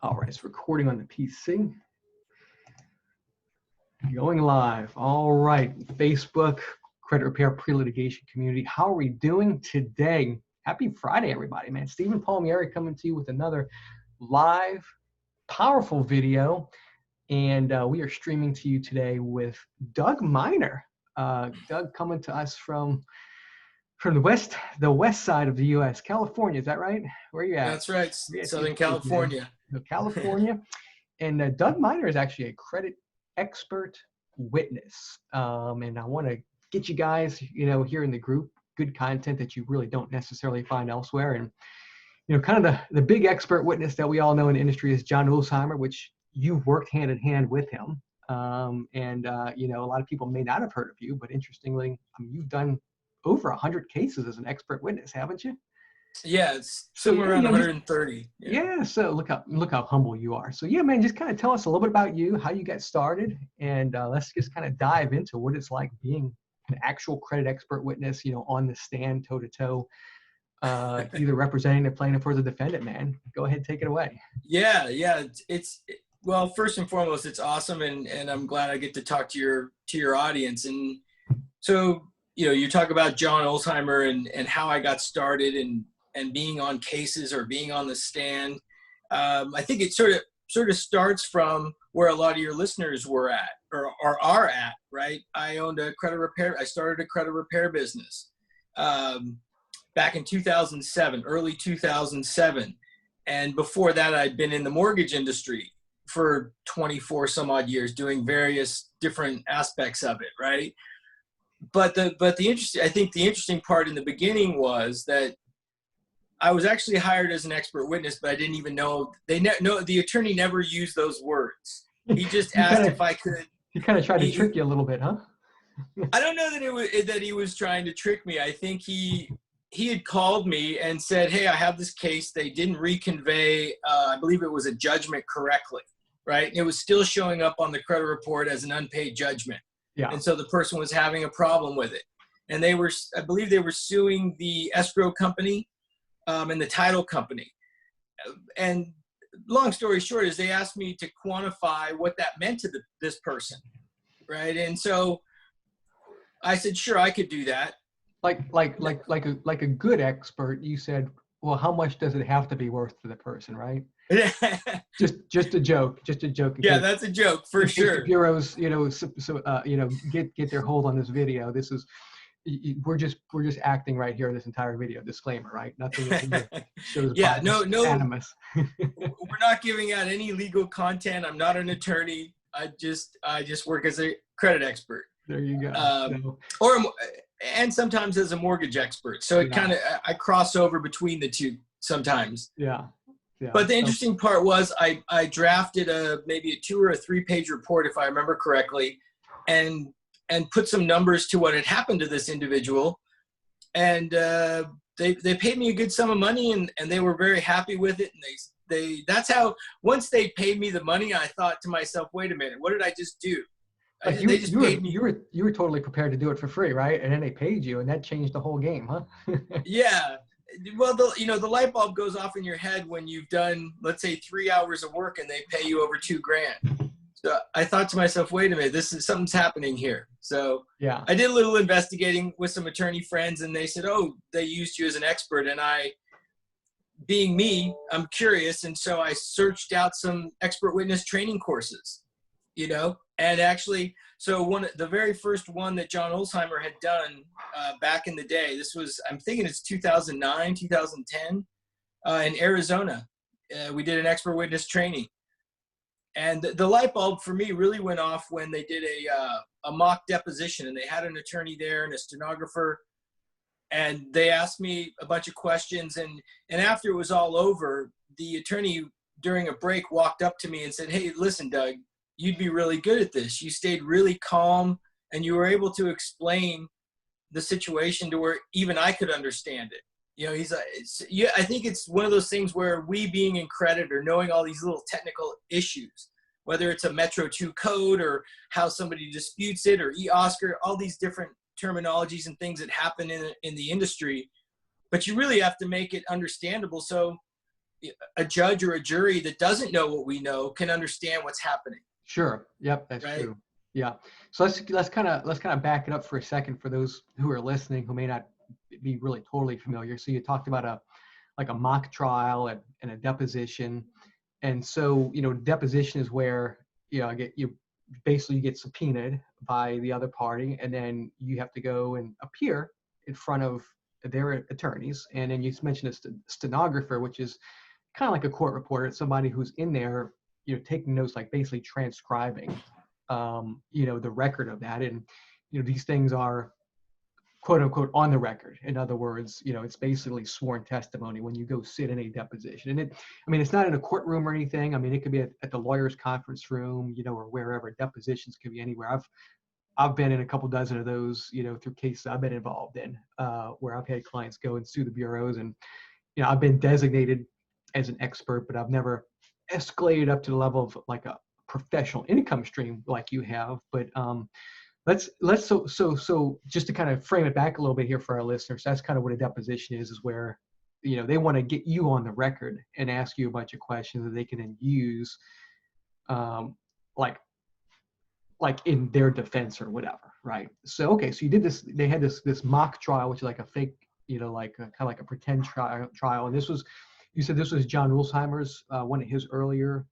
All right, it's recording on the PC. Going live. All right, Facebook, credit repair pre-litigation community. How are we doing today? Happy Friday, everybody, man. Stephen Palmieri coming to you with another live, powerful video. And we are streaming to you today with Doug Miner. Doug coming to us from the west side of the U.S., California. Is that right? Where are you at? That's right, Southern California. California. And Doug Miner is actually a credit expert witness. And I want to get you guys, here in the group, good content that you really don't necessarily find elsewhere. And, kind of the big expert witness that we all know in the industry is John Olsheimer, which you've worked hand in hand with him. A lot of people may not have heard of you, but interestingly, you've done over 100 cases as an expert witness, haven't you? Yeah, it's somewhere around 130. Yeah, so look how humble you are. So yeah, man, just kind of tell us a little bit about you, how you got started, and let's just kind of dive into what it's like being an actual credit expert witness, on the stand, toe to toe, either representing the plaintiff or the defendant. Man, go ahead, take it away. Yeah. Well, first and foremost, it's awesome, and I'm glad I get to talk to your audience. And so, you talk about John Olsheimer and how I got started and being on cases or being on the stand. I think it sort of starts from where a lot of your listeners were at or are at, right? I started a credit repair business back in 2007, early 2007. And before that, I'd been in the mortgage industry for 24 some odd years doing various different aspects of it, right? But the interesting part in the beginning was that I was actually hired as an expert witness, but I didn't even know the attorney never used those words. He just asked if I could. He kind of tried to trick you a little bit, huh? I don't know that he was trying to trick me. I think he had called me and said, "Hey, I have this case. They didn't reconvey. I believe it was a judgment correctly, right? It was still showing up on the credit report as an unpaid judgment." Yeah. And so the person was having a problem with it. And I believe they were suing the escrow company and the title company. And long story short is they asked me to quantify what that meant to this person, right? And so I said, sure, I could do that. Like a good expert, you said, well, how much does it have to be worth to the person, right? just a joke. Yeah, that's a joke for sure. The bureaus, get their hold on this video. This is, we're just acting right here in this entire video. Disclaimer, right? Nothing shows animus. We're not giving out any legal content. I'm not an attorney. I just work as a credit expert. There you go. And sometimes as a mortgage expert. So it kind of, I cross over between the two sometimes. Yeah. But the interesting part was I drafted maybe a 2 or a 3 page report, if I remember correctly, and put some numbers to what had happened to this individual. And they paid me a good sum of money, and they were very happy with it. And that's how, once they paid me the money, I thought to myself, wait a minute, what did I just do? They just paid me. You were totally prepared to do it for free, right? And then they paid you, and that changed the whole game, huh? Yeah. Well, the light bulb goes off in your head when you've done, let's say, 3 hours of work and they pay you over $2,000. So I thought to myself, wait a minute, something's happening here. So yeah, I did a little investigating with some attorney friends, and they said, oh, they used you as an expert. And being me, I'm curious. And so I searched out some expert witness training courses, and actually, so the very first one that John Olsheimer had done back in the day, I'm thinking it's 2009, 2010, in Arizona. We did an expert witness training. And the light bulb for me really went off when they did a mock deposition, and they had an attorney there and a stenographer, and they asked me a bunch of questions. And after it was all over, the attorney during a break walked up to me and said, hey, listen, Doug, you'd be really good at this. You stayed really calm, and you were able to explain the situation to where even I could understand it. I think it's one of those things where we being in credit or knowing all these little technical issues, whether it's a Metro 2 code or how somebody disputes it or e-Oscar, all these different terminologies and things that happen in the industry, but you really have to make it understandable. So, a judge or a jury that doesn't know what we know can understand what's happening. Sure. Yep, that's Right? true. Yeah. So let's kind of back it up for a second for those who are listening who may not be really totally familiar. So you talked about a mock trial and a deposition. And so, deposition is where, you basically get subpoenaed by the other party, and then you have to go and appear in front of their attorneys. And then you mentioned a stenographer, which is kind of like a court reporter. It's somebody who's in there, taking notes, like basically transcribing, the record of that. And, these things are quote unquote on the record. In other words, it's basically sworn testimony when you go sit in a deposition. And it's not in a courtroom or anything. It could be at the lawyer's conference room, or wherever. Depositions could be anywhere. I've been in a couple dozen of those, through cases I've been involved in, where I've had clients go and sue the bureaus. And, I've been designated as an expert, but I've never escalated up to the level of like a professional income stream like you have. But so just to kind of frame it back a little bit here for our listeners, that's kind of what a deposition is where, they want to get you on the record and ask you a bunch of questions that they can then use, like in their defense or whatever, right? So, okay, so you did this, they had this mock trial, which is like a fake, like kind of like a pretend trial. And you said this was John Rulsheimer's, one of his earlier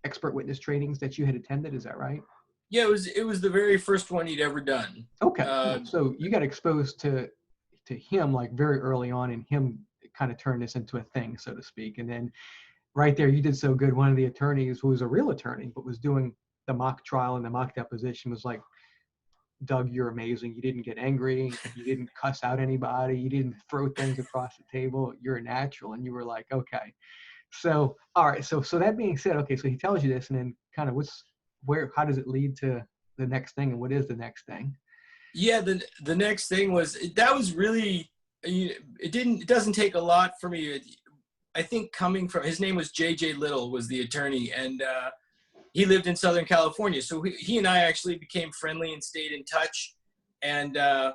expert witness trainings that you had attended. Is that right? Yeah, it was the very first one he'd ever done. Okay. So you got exposed to him like very early on, and him kind of turned this into a thing, so to speak. And then right there, you did so good. One of the attorneys, who was a real attorney, but was doing the mock trial and the mock deposition, was like, Doug, you're amazing. You didn't get angry. You didn't cuss out anybody. You didn't throw things across the table. You're a natural. And you were like, okay. So, all right. So that being said, okay, so he tells you this, and then kind of how does it lead to the next thing, and what is the next thing? Yeah, the next thing was, that was really, it doesn't take a lot for me. I think coming from, his name was J.J. Little, was the attorney, and he lived in Southern California. So he and I actually became friendly and stayed in touch. And I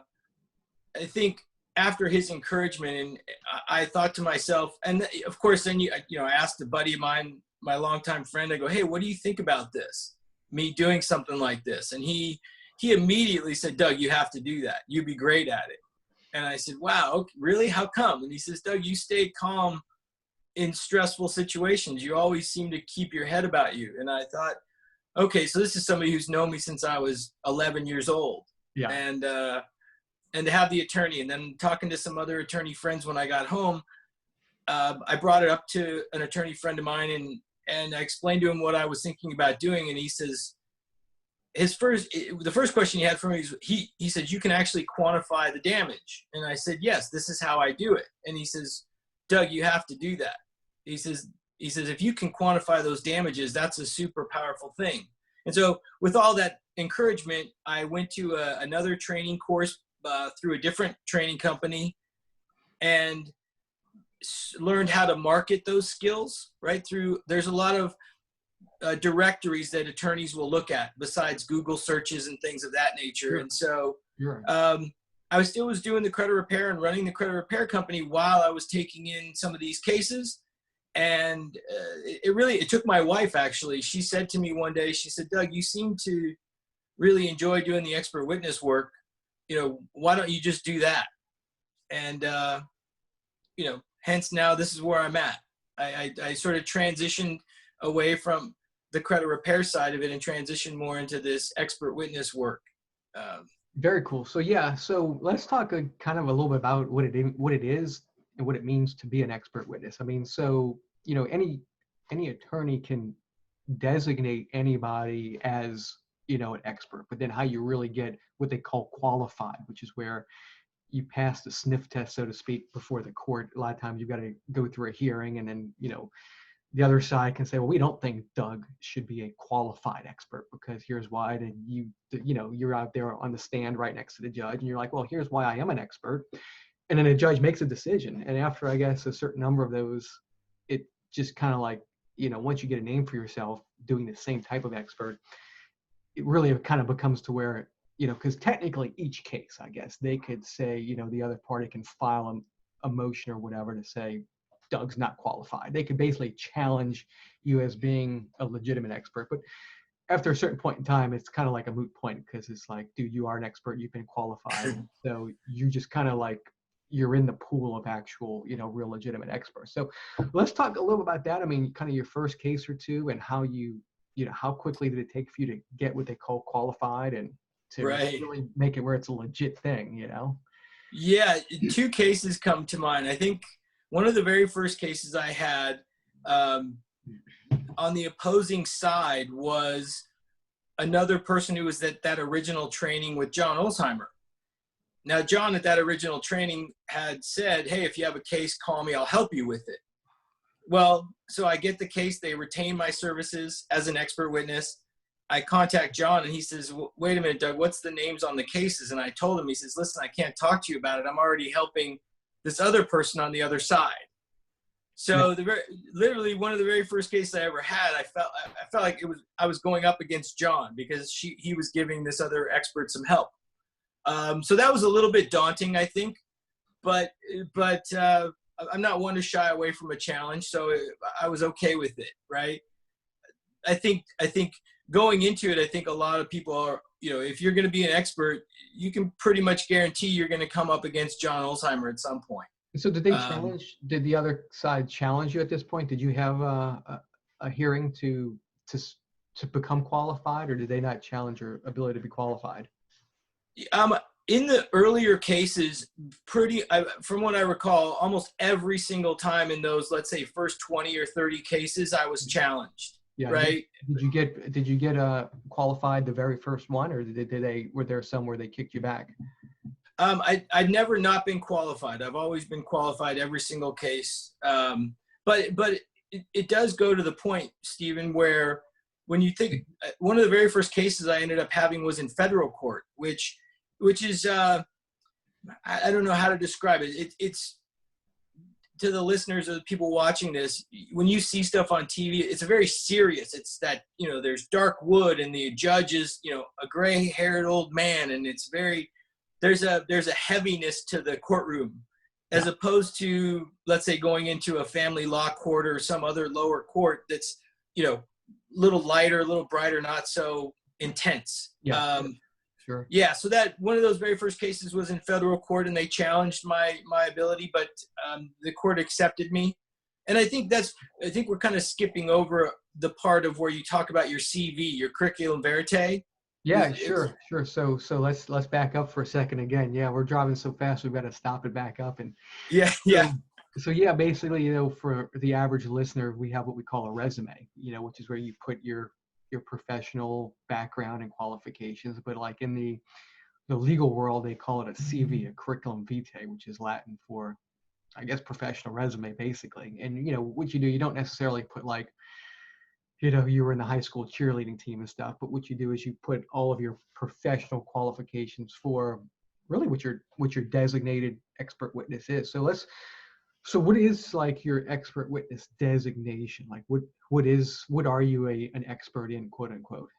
think after his encouragement, and I thought to myself, and of course, then I asked a buddy of mine, my longtime friend, I go, hey, what do you think about this? Me doing something like this? And he immediately said, Doug, you have to do that. You'd be great at it. And I said, wow, really? How come? And he says, Doug, you stay calm in stressful situations. You always seem to keep your head about you. And I thought, okay, so this is somebody who's known me since I was 11 years old. Yeah. And to have the attorney, and then talking to some other attorney friends when I got home, I brought it up to an attorney friend of mine, and I explained to him what I was thinking about doing. And he says, the first question he had for me is, he said, you can actually quantify the damage. And I said, yes, this is how I do it. And he says, Doug, you have to do that. He says, if you can quantify those damages, that's a super powerful thing. And so with all that encouragement, I went to another training course through a different training company, and learned how to market those skills, right? There's a lot of directories that attorneys will look at besides Google searches and things of that nature. Sure. And so I still was doing the credit repair and running the credit repair company while I was taking in some of these cases. And it took my wife, actually. She said to me one day, she said, Doug, you seem to really enjoy doing the expert witness work. Why don't you just do that? And, hence now this is where I'm at. I sort of transitioned away from the credit repair side of it and transitioned more into this expert witness work. Very cool. So yeah, so let's talk kind of a little bit about what it is and what it means to be an expert witness. So any attorney can designate anybody as an expert, but then how you really get what they call qualified, which is where you pass the sniff test, so to speak, before the court. A lot of times you've got to go through a hearing, and then the other side can say, well, we don't think Doug should be a qualified expert because here's why. And you're out there on the stand right next to the judge, and you're like, well, here's why I am an expert. And then the judge makes a decision. And after, I guess, a certain number of those, it just kind of like, once you get a name for yourself doing the same type of expert, it really kind of becomes to where, because technically each case, I guess, they could say, the other party can file a motion or whatever to say, Doug's not qualified. They could basically challenge you as being a legitimate expert. But after a certain point in time, it's kind of like a moot point, because it's like, dude, you are an expert, you've been qualified. So you just kind of like, you're in the pool of actual, real legitimate experts. So let's talk a little about that. I mean, kind of your first case or two, and how how quickly did it take for you to get what they call qualified, and to really make it where it's a legit thing, Yeah, two cases come to mind. I think one of the very first cases I had on the opposing side was another person who was at that original training with John Olsheimer. Now, John at that original training had said, hey, if you have a case, call me, I'll help you with it. Well, so I get the case, they retain my services as an expert witness. I contact John, and he says, wait a minute, Doug, what's the names on the cases? And I told him, he says, listen, I can't talk to you about it. I'm already helping this other person on the other side. So literally one of the very first cases I ever had, I felt like I was going up against John, because he was giving this other expert some help. So that was a little bit daunting, I think, but I'm not one to shy away from a challenge, so I was okay with it, right? I think going into it, I think a lot of people are, if you're going to be an expert, you can pretty much guarantee you're going to come up against John Olsheimer at some point. So did they did the other side challenge you at this point? Did you have a hearing to become qualified, or did they not challenge your ability to be qualified? In the earlier cases, from what I recall, almost every single time in those, let's say, first 20 or 30 cases, I was challenged. Yeah. Right. Did you get qualified the very first one, or were there some where they kicked you back? I'd never not been qualified. I've always been qualified every single case. But it does go to the point, Stephen, where when you think, one of the very first cases I ended up having was in federal court, which is, I don't know how to describe it. It's to the listeners or the people watching this, when you see stuff on TV, it's very serious. It's that, there's dark wood, and the judge is, a gray-haired old man, and it's there's a heaviness to the courtroom, as opposed to, let's say, going into a family law court or some other lower court that's, little lighter, a little brighter, not so intense. Yeah. Sure. Yeah, so that one of those very first cases was in federal court, and they challenged my ability, but the court accepted me. And I think we're kind of skipping over the part of where you talk about your CV, your curriculum vitae. Yeah, sure. So let's back up for a second again. Yeah, we're driving so fast we've got to stop and back up. And yeah. So basically, for the average listener, we have what we call a resume, which is where you put your professional background and qualifications. But like in the legal world, they call it a CV, a curriculum vitae, which is Latin for, I guess, professional resume, basically. And what you do, you don't necessarily put like, you were in the high school cheerleading team and stuff, but what you do is you put all of your professional qualifications for really what your designated expert witness is. So what is like your expert witness designation? Like what are you an expert in, quote unquote?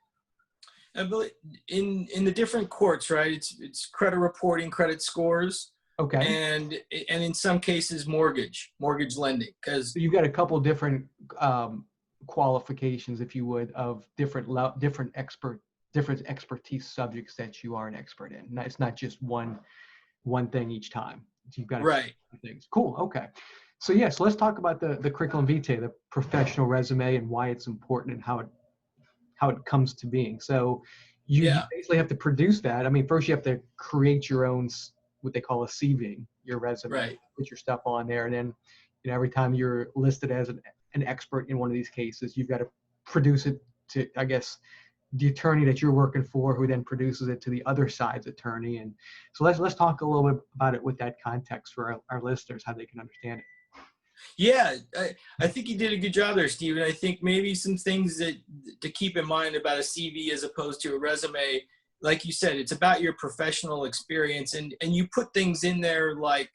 I believe in the different courts, right? It's credit reporting, credit scores. Okay. And in some cases, mortgage lending, because you've got a couple different qualifications, if you would, of different expertise subjects that you are an expert in. It's not just one thing each time. You've got things. Cool. Okay. So yes, let's talk about the curriculum vitae, the professional resume, and why it's important and how it comes to being. So you basically have to produce that. I mean, first you have to create your own, what they call a CV, your resume, put your stuff on there, and then every time you're listed as an expert in one of these cases, you've got to produce it to, I guess, the attorney that you're working for, who then produces it to the other side's attorney. And so let's talk a little bit about it with that context for our listeners, how they can understand it. Yeah, I think you did a good job there, Stephen. I think maybe some things to keep in mind about a CV as opposed to a resume, like you said, it's about your professional experience, and you put things in there like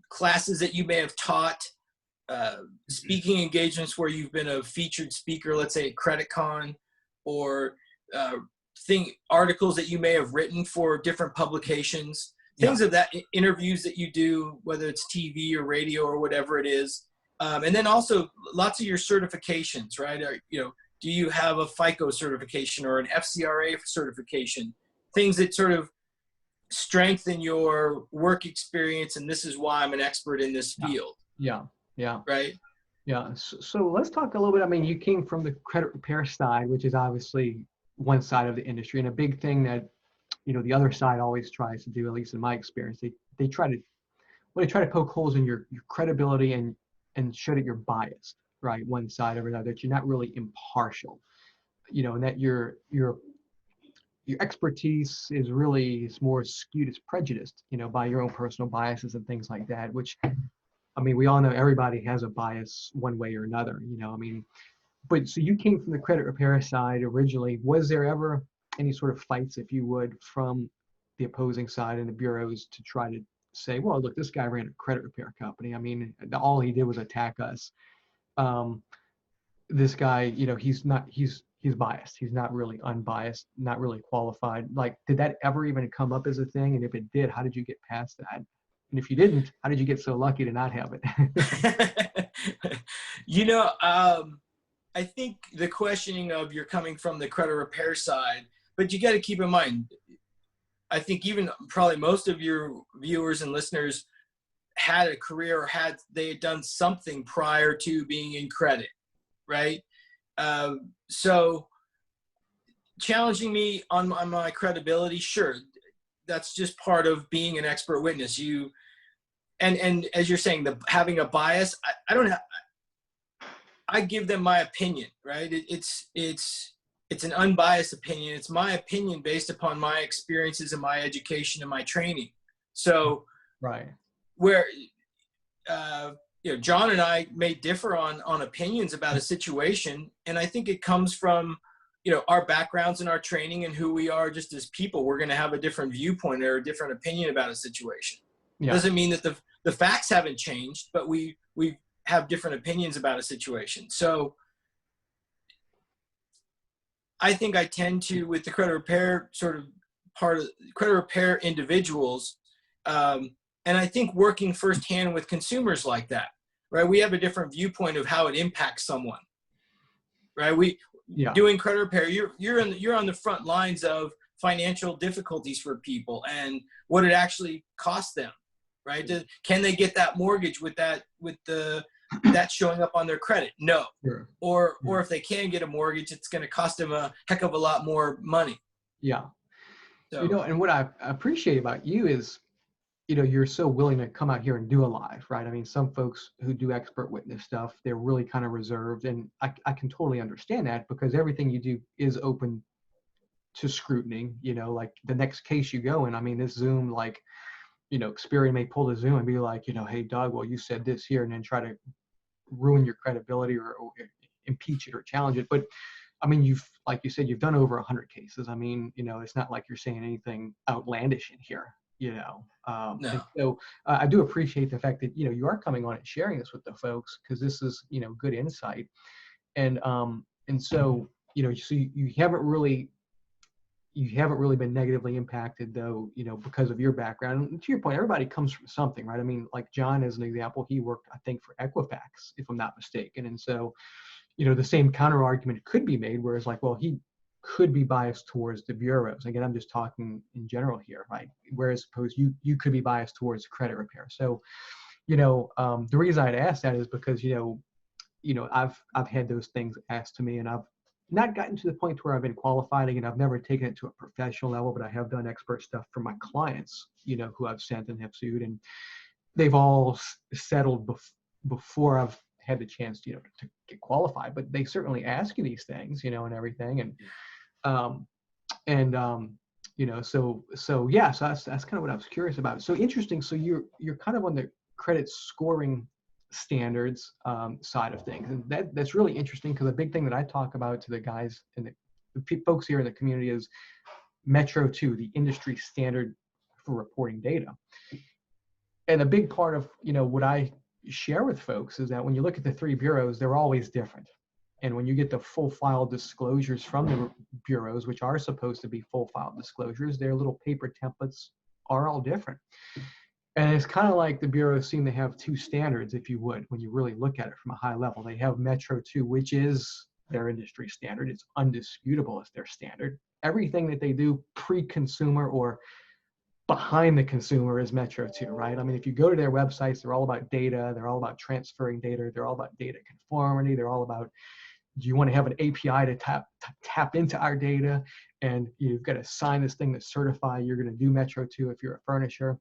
classes that you may have taught, speaking engagements where you've been a featured speaker, let's say at CreditCon, or articles that you may have written for different publications. things of that, interviews that you do, whether it's TV or radio or whatever it is. And then also lots of your certifications, right? Do you have a FICO certification or an FCRA certification? Things that sort of strengthen your work experience, and this is why I'm an expert in this field. Yeah. Right? Yeah. So let's talk a little bit. I mean, you came from the credit repair side, which is obviously one side of the industry, and a big thing that, the other side always tries to do, at least in my experience, they try to poke holes in your credibility and show that you're biased, right? One side or another, that you're not really impartial, and that your expertise is more skewed, it's prejudiced, by your own personal biases and things like that, which, I mean, we all know everybody has a bias one way or another, but so you came from the credit repair side originally. Was there ever any sort of fights, if you would, from the opposing side and the bureaus to try to say, well, look, this guy ran a credit repair company. I mean, all he did was attack us. This guy, he's biased. He's not really unbiased, not really qualified. Like, did that ever even come up as a thing? And if it did, how did you get past that? And if you didn't, how did you get so lucky to not have it? I think the questioning of you're coming from the credit repair side, but you got to keep in mind, I think even probably most of your viewers and listeners had a career or they had done something prior to being in credit, right? So challenging me on my credibility, sure, that's just part of being an expert witness. And as you're saying, having a bias, I give them my opinion, right? It's an unbiased opinion. It's my opinion based upon my experiences and my education and my training. So, right, where John and I may differ on opinions about a situation, and I think it comes from our backgrounds and our training and who we are just as people. We're going to have a different viewpoint or a different opinion about a situation. Yeah. Doesn't mean that the facts haven't changed, but we have different opinions about a situation. So I think I tend to, with the credit repair sort of part of credit repair individuals, and I think working firsthand with consumers like that, right? We have a different viewpoint of how it impacts someone, right? Doing credit repair, you're on the front lines of financial difficulties for people and what it actually costs them, right? Can they get that mortgage with that showing up on their credit? No. Sure. Or if they can get a mortgage, it's going to cost them a heck of a lot more money. Yeah. So, and what I appreciate about you is, you're so willing to come out here and do a live, right? I mean, some folks who do expert witness stuff, they're really kind of reserved, and I can totally understand that, because everything you do is open to scrutiny, like the next case you go in. I mean, this Zoom, like, Experian may pull the Zoom and be like, hey, Doug, well, you said this here, and then try to ruin your credibility or impeach it or challenge it. But I mean, like you said, you've done over 100 cases. I mean, it's not like you're saying anything outlandish in here, No. And so I do appreciate the fact that, you are coming on and sharing this with the folks, because this is, good insight. And so, so you haven't really been negatively impacted, though, because of your background. And to your point, everybody comes from something, right? I mean, like John, as an example, he worked, I think, for Equifax, if I'm not mistaken. And so, the same counter argument could be made, whereas like, well, he could be biased towards the bureaus. Again, I'm just talking in general here, right? Whereas suppose you could be biased towards credit repair. So, the reason I'd ask that is because, I've had those things asked to me, and I've not gotten to the point where I've been qualified. Again, I've never taken it to a professional level, but I have done expert stuff for my clients, who I've sent and have sued, and they've all settled before I've had the chance, to get qualified. But they certainly ask you these things, and everything, and so yeah, so that's kind of what I was curious about. So interesting. So you're kind of on the credit scoring standards side of things, and that's really interesting, because a big thing that I talk about to the guys and the folks here in the community is Metro 2, the industry standard for reporting data. And a big part of what I share with folks is that when you look at the three bureaus, they're always different. And when you get the full file disclosures from the bureaus, which are supposed to be full file disclosures, they're little paper templates are all different. And it's kind of like the bureaus seem to have two standards, if you would, when you really look at it from a high level. They have Metro 2, which is their industry standard. It's undisputable as their standard. Everything that they do pre-consumer or behind the consumer is Metro 2, right? I mean, if you go to their websites, they're all about data. They're all about transferring data. They're all about data conformity. They're all about, do you want to have an API to tap into our data? And you've got to sign this thing to certify you're going to do Metro 2 if you're a furnisher.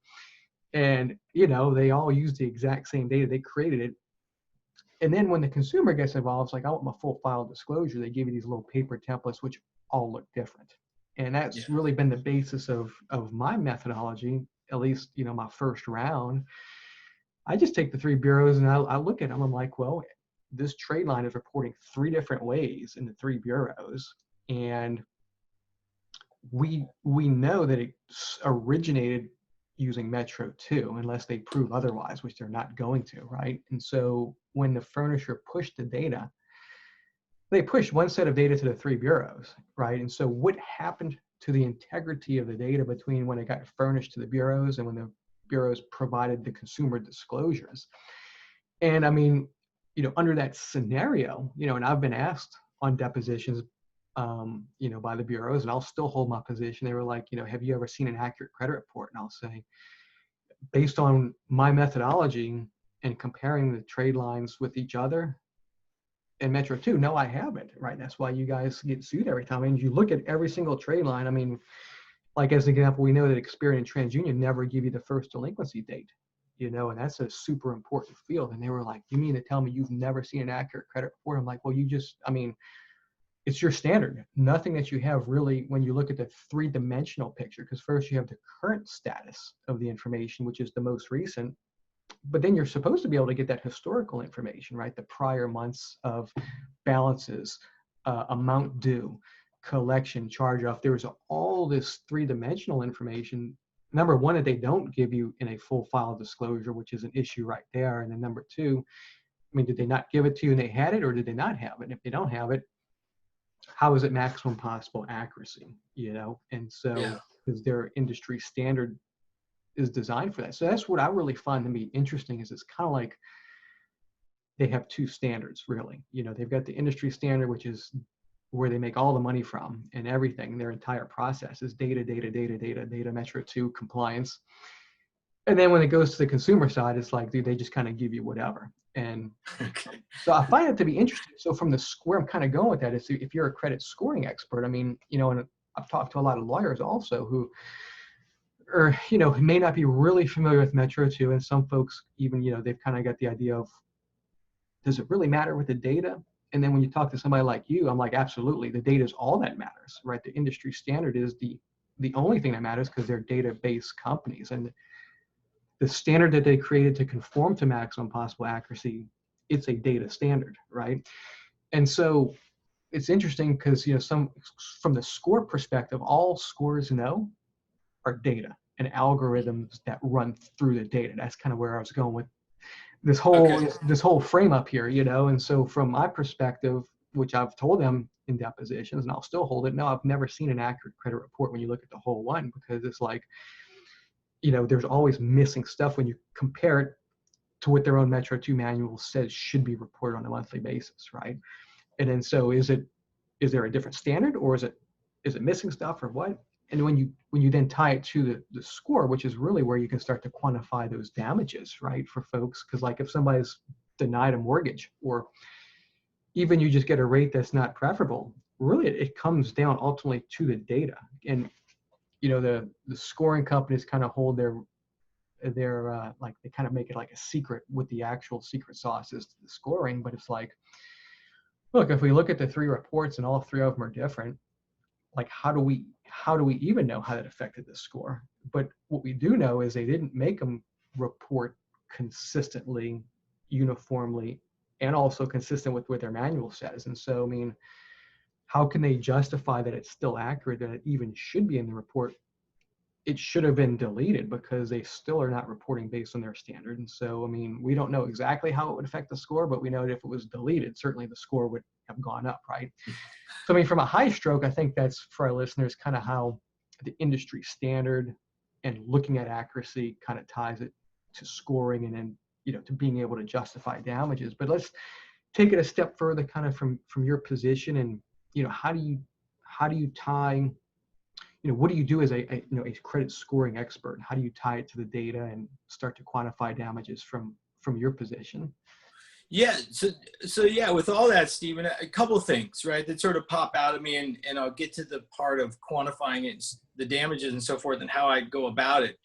And, you know, they all use the exact same data. They created it. And then when the consumer gets involved, it's like, I want my full file disclosure. They give you these little paper templates, which all look different. And that's really been the basis of my methodology, at least, you know, my first round. I just take the three bureaus and I look at them. I'm like, well, this trade line is reporting three different ways in the three bureaus. And we know that it originated using Metro 2, unless they prove otherwise, which they're not going to, right? And so when the furnisher pushed the data, they pushed one set of data to the three bureaus, right? And so what happened to the integrity of the data between when it got furnished to the bureaus and when the bureaus provided the consumer disclosures? And I mean, you know, under that scenario, you know, and I've been asked on depositions, you know, by the bureaus, and I'll still hold my position. They were like, you know, have you ever seen an accurate credit report? And I'll say, based on my methodology and comparing the trade lines with each other in Metro 2, no, I haven't, right? That's why you guys get sued every time. I mean, you look at every single trade line. I mean, like as an example, we know that Experian and TransUnion never give you the first delinquency date, you know, and that's a super important field. And they were like, you mean to tell me you've never seen an accurate credit report? I'm like, well, you just, I mean, it's your standard. Nothing that you have really, when you look at the three-dimensional picture, because first you have the current status of the information, which is the most recent, but then you're supposed to be able to get that historical information, right? The prior months of balances, amount due, collection, charge-off. There's all this three-dimensional information. Number one, that they don't give you in a full file disclosure, which is an issue right there. And then number two, I mean, did they not give it to you and they had it, or did they not have it? And if they don't have it, how is it maximum possible accuracy, you know? And so, because their industry standard is designed for that. So that's what I really find to be interesting, is it's kind of like they have two standards, really. You know, they've got the industry standard, which is where they make all the money from, and everything, their entire process is data, Metro 2 compliance. And then when it goes to the consumer side, it's like, dude, they just kind of give you whatever. And so I find it to be interesting. So from where I'm kind of going with that is, if you're a credit scoring expert, I mean, you know, and I've talked to a lot of lawyers also who are, you know, may not be really familiar with Metro 2. And some folks even, you know, they've kind of got the idea of, does it really matter with the data? And then when you talk to somebody like you, I'm like, absolutely, the data is all that matters, right? The industry standard is the only thing that matters, because they're data-based companies. And the standard that they created to conform to maximum possible accuracy, it's a data standard, right? And so it's interesting because, you know, from the score perspective, all scores know are data and algorithms that run through the data. That's kind of where I was going with this whole frame up here, you know? And so from my perspective, which I've told them in depositions, and I'll still hold it, no, I've never seen an accurate credit report when you look at the whole one, because it's like, you know, there's always missing stuff when you compare it to what their own Metro 2 manual says should be reported on a monthly basis, right? And then so is there a different standard, or is it missing stuff, or what? And when you then tie it to the score, which is really where you can start to quantify those damages, right, for folks, because like if somebody's denied a mortgage, or even you just get a rate that's not preferable, really it comes down ultimately to the data. And you know, the scoring companies kind of hold their like, they kind of make it like a secret what the actual secret sauce is to the scoring. But it's like, look, if we look at the three reports and all three of them are different, like how do we even know how that affected the score? But what we do know is they didn't make them report consistently, uniformly, and also consistent with what their manual says. And so, I mean, how can they justify that it's still accurate, that it even should be in the report? It should have been deleted, because they still are not reporting based on their standard. And so, I mean, we don't know exactly how it would affect the score, but we know that if it was deleted, certainly the score would have gone up, right? So, I mean, from a high stroke, I think that's, for our listeners, kind of how the industry standard and looking at accuracy kind of ties it to scoring and then, to being able to justify damages. But let's take it a step further, kind of from your position, and, how do you tie, what do you do as a credit scoring expert? How do you tie it to the data and start to quantify damages from your position? Yeah. So yeah, with all that, Stephen, a couple of things, right, that sort of pop out at me, and I'll get to the part of quantifying it, the damages and so forth, and how I go about it.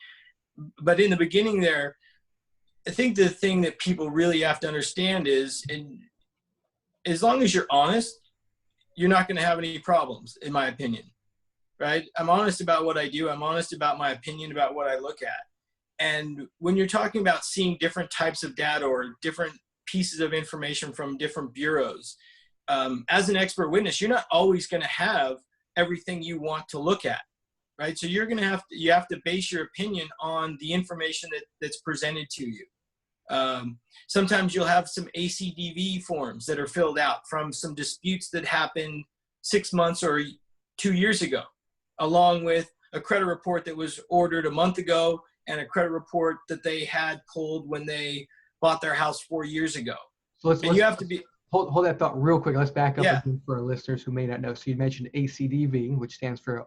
But in the beginning there, I think the thing that people really have to understand is, as long as you're honest, you're not going to have any problems, in my opinion, right? I'm honest about what I do. I'm honest about my opinion about what I look at. And when you're talking about seeing different types of data or different pieces of information from different bureaus, as an expert witness, you're not always going to have everything you want to look at, right? So you have to base your opinion on the information that's presented to you. Sometimes you'll have some ACDV forms that are filled out from some disputes that happened 6 months or 2 years ago, along with a credit report that was ordered a month ago and a credit report that they had pulled when they bought their house 4 years ago. So you have to be hold that thought real quick. Let's back up Yeah. again for our listeners who may not know. So you mentioned ACDV, which stands for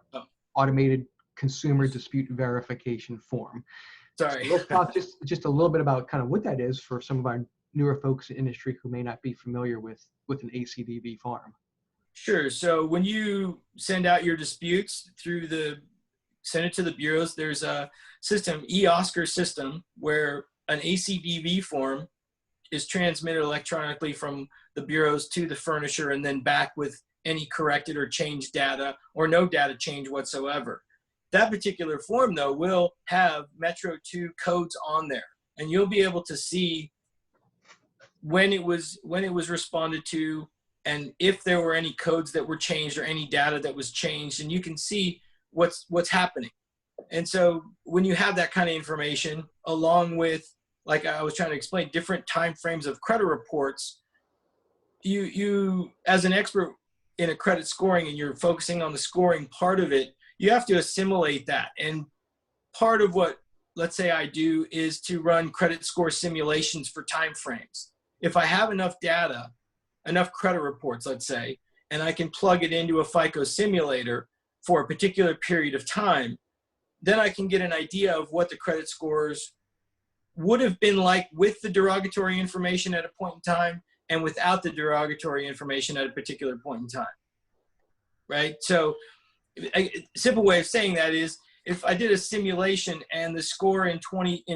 Automated Consumer Dispute Verification Form. Sorry. So let's talk just a little bit about kind of what that is for some of our newer folks in the industry who may not be familiar with an ACDV form. Sure. So when you send out your disputes send it to the bureaus, there's a system, eOscar system, where an ACDV form is transmitted electronically from the bureaus to the furnisher and then back with any corrected or changed data or no data change whatsoever. That particular form, though, will have Metro 2 codes on there, and you'll be able to see when it was responded to, and if there were any codes that were changed or any data that was changed, and you can see what's happening. And so when you have that kind of information, along with, like I was trying to explain, different time frames of credit reports, you as an expert in a credit scoring, and you're focusing on the scoring part of it, you have to assimilate that. And part of what, let's say, I do is to run credit score simulations for time frames. If I have enough data, enough credit reports, let's say, and I can plug it into a FICO simulator for a particular period of time, then I can get an idea of what the credit scores would have been like with the derogatory information at a point in time and without the derogatory information at a particular point in time, right? So a simple way of saying that is, if I did a simulation and the score in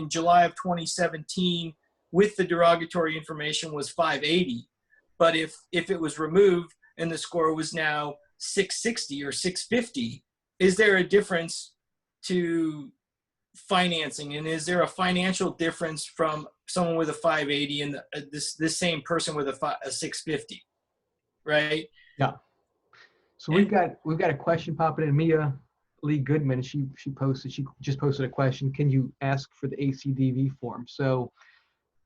July of 2017 with the derogatory information was 580, but if it was removed and the score was now 660 or 650, is there a difference to financing? And is there a financial difference from someone with a 580 and this same person with a 650, right? Yeah. So we've got a question popping in. Mia Lee Goodman, she just posted a question. Can you ask for the ACDV form? So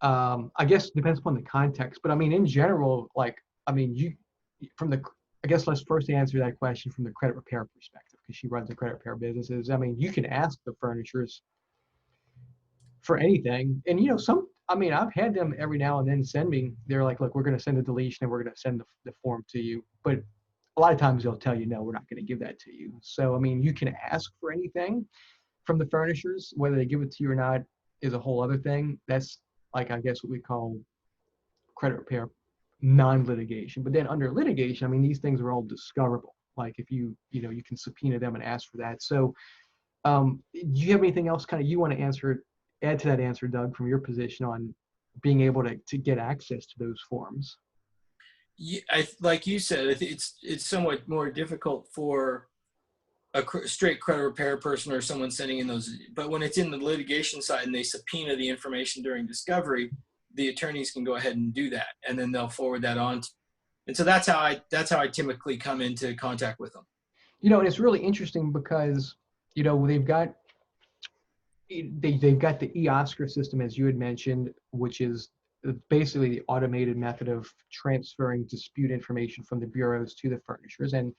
I guess it depends upon the context, but I mean, in general, I guess let's first answer that question from the credit repair perspective, because she runs the credit repair businesses. I mean, you can ask the furnishers for anything. And, I've had them every now and then send me, they're like, look, we're going to send a deletion and we're going to send the form to you. But a lot of times they'll tell you, no, we're not going to give that to you. So, I mean, you can ask for anything from the furnishers. Whether they give it to you or not is a whole other thing. That's I guess what we call credit repair non-litigation. But then under litigation, I mean, these things are all discoverable. Like if you can subpoena them and ask for that. So do you have anything else kind of you want to add to that answer, Doug, from your position on being able to get access to those forms? Yeah, like you said, it's somewhat more difficult for a straight credit repair person or someone sending in those. But when it's in the litigation side and they subpoena the information during discovery, the attorneys can go ahead and do that, and then they'll forward that on. And so that's how I typically come into contact with them. And it's really interesting because they've got the eOscar system, as you had mentioned, which is basically the automated method of transferring dispute information from the bureaus to the furnishers, and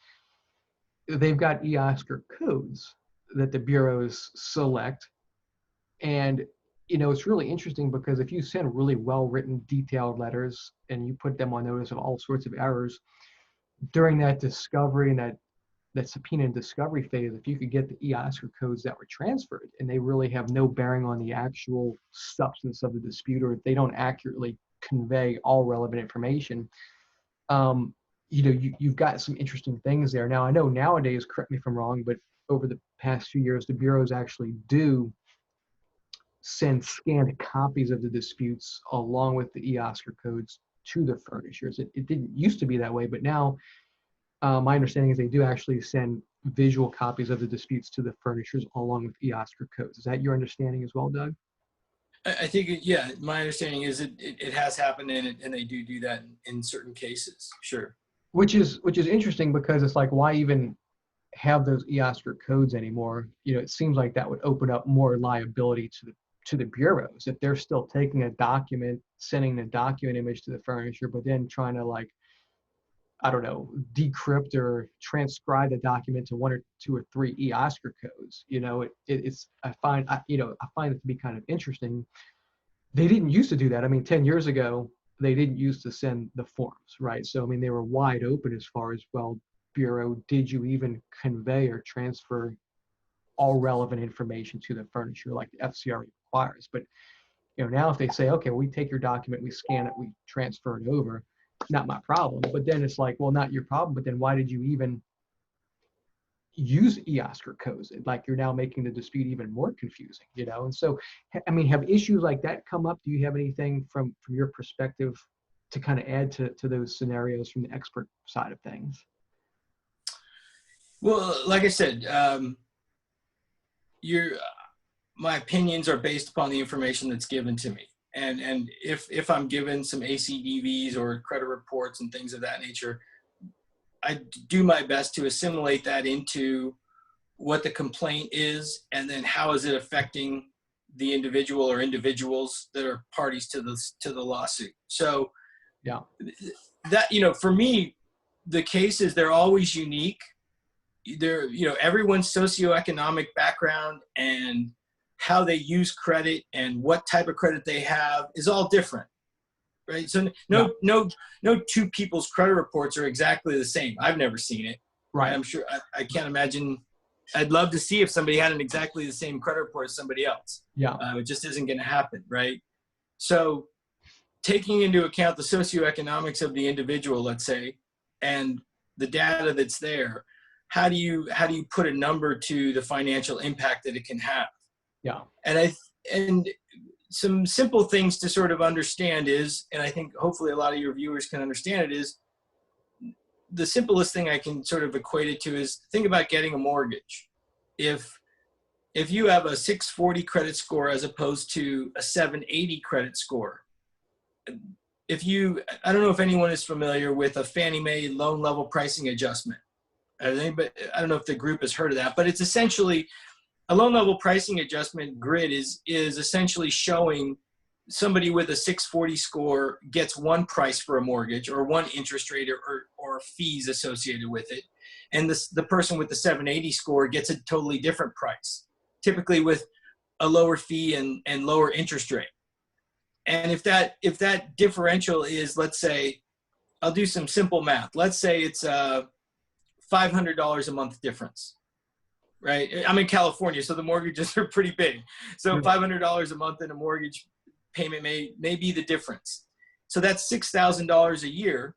they've got eOscar codes. that the bureaus select. And, it's really interesting because if you send really well-written, detailed letters and you put them on notice of all sorts of errors during that discovery and that subpoena and discovery phase, if you could get the EOSCR codes that were transferred and they really have no bearing on the actual substance of the dispute, or if they don't accurately convey all relevant information, you've got some interesting things there. Now, I know nowadays, correct me if I'm wrong, but over the past few years, the bureaus actually do send scanned copies of the disputes along with the EOSCR codes to the furnishers. It didn't used to be that way, but now my understanding is they do actually send visual copies of the disputes to the furnishers along with EOSCR codes. Is that your understanding as well, Doug? I think, yeah, my understanding is it has happened, and they do that in certain cases. Sure. Which is interesting because it's like, why even have those EOSCR codes anymore? It seems like that would open up more liability to the bureaus if they're still taking a document, sending the document image to the furnisher, but then trying to, like, I don't know, decrypt or transcribe the document to one or two or three EOSCR codes. I find it to be kind of interesting. They didn't used to do that. I mean, 10 years ago, they didn't used to send the forms, right? So, I mean, they were wide open as far as, well, bureau, did you even convey or transfer all relevant information to the furnisher like the FCRA requires? But, now if they say, okay, we take your document, we scan it, we transfer it over, not my problem. But then it's like, well, not your problem, but then why did you even use EOSCR codes? Like, you're now making the dispute even more confusing, And so, I mean, have issues like that come up? Do you have anything from your perspective to kind of add to those scenarios from the expert side of things? Well, like I said, my opinions are based upon the information that's given to me. And if I'm given some ACDVs or credit reports and things of that nature, I do my best to assimilate that into what the complaint is, and then how is it affecting the individual or individuals that are parties to the lawsuit. So, yeah, that, for me, the cases, they're always unique. They're, everyone's socioeconomic background and how they use credit and what type of credit they have is all different, right? So no two people's credit reports are exactly the same. I've never seen it. Right. I'm sure I can't imagine. I'd love to see if somebody had an exactly the same credit report as somebody else. Yeah. It just isn't going to happen, right? So taking into account the socioeconomics of the individual, let's say, and the data that's there, how do you put a number to the financial impact that it can have? Yeah. And some simple things to sort of understand is, and I think hopefully a lot of your viewers can understand it, is the simplest thing I can sort of equate it to is, think about getting a mortgage. If you have a 640 credit score as opposed to a 780 credit score, I don't know if anyone is familiar with a Fannie Mae loan level pricing adjustment. I don't know if the group has heard of that, but it's essentially a loan level pricing adjustment grid is essentially showing somebody with a 640 score gets one price for a mortgage, or one interest rate or fees associated with it. And the person with the 780 score gets a totally different price, typically with a lower fee and lower interest rate. And if that differential is, let's say, I'll do some simple math. Let's say it's a $500 a month difference, right? I'm in California, so the mortgages are pretty big. So $500 a month in a mortgage payment may be the difference. So that's $6,000 a year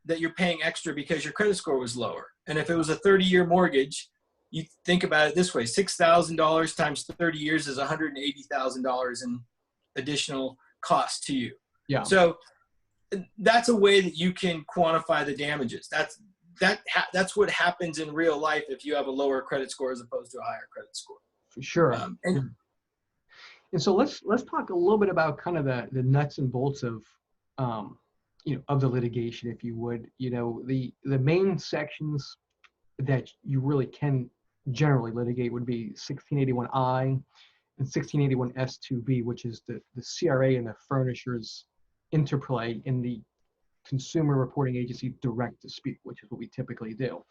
that you're paying extra because your credit score was lower. And if it was a 30-year mortgage, you think about it this way: $6,000 times 30 years is $180,000 in additional cost to you. Yeah. So that's a way that you can quantify the damages. That's what happens in real life if you have a lower credit score as opposed to a higher credit score. For sure. And so let's talk a little bit about kind of the nuts and bolts of of the litigation, if you would. The main sections that you really can generally litigate would be 1681I and 1681S2B, which is the CRA and the furnishers interplay in the Consumer Reporting Agency direct dispute, which is what we typically do.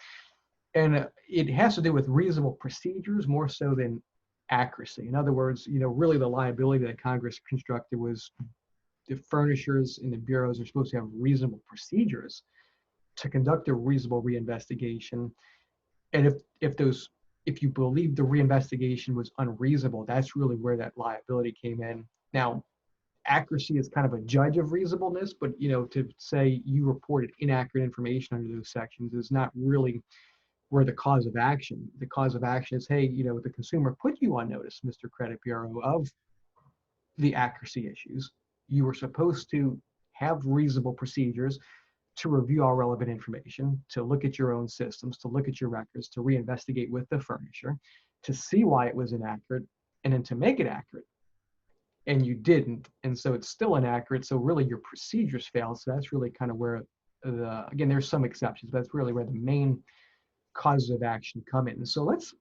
And it has to do with reasonable procedures more so than accuracy. In other words, really the liability that Congress constructed was the furnishers and the bureaus are supposed to have reasonable procedures to conduct a reasonable reinvestigation. And if you believe the reinvestigation was unreasonable, that's really where that liability came in. Now, accuracy is kind of a judge of reasonableness, but to say you reported inaccurate information under those sections is not really where the cause of action. The cause of action is, hey, the consumer put you on notice, Mr. Credit Bureau, of the accuracy issues. You were supposed to have reasonable procedures to review all relevant information, to look at your own systems, to look at your records, to reinvestigate with the furnisher, to see why it was inaccurate, and then to make it accurate. And you didn't, and so it's still inaccurate. So really your procedures failed. So that's really kind of where again, there's some exceptions, but that's really where the main causes of action come in. And so let's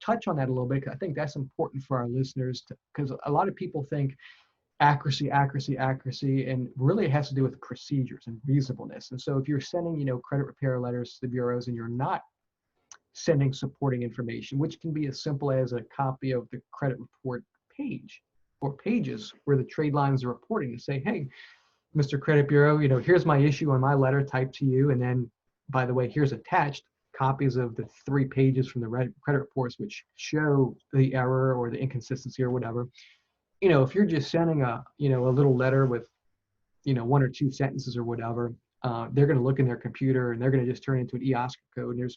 touch on that a little bit. I think that's important for our listeners, because a lot of people think accuracy, and really it has to do with procedures and reasonableness. And so if you're sending, credit repair letters to the bureaus and you're not sending supporting information, which can be as simple as a copy of the credit report page or pages where the trade lines are reporting to say, hey, Mr. Credit Bureau, here's my issue on my letter typed to you. And then, by the way, here's attached copies of the 3 pages from the credit reports which show the error or the inconsistency or whatever. If you're just sending a little letter with 1 or 2 sentences or whatever, they're going to look in their computer and they're going to just turn it into an eOscar code. And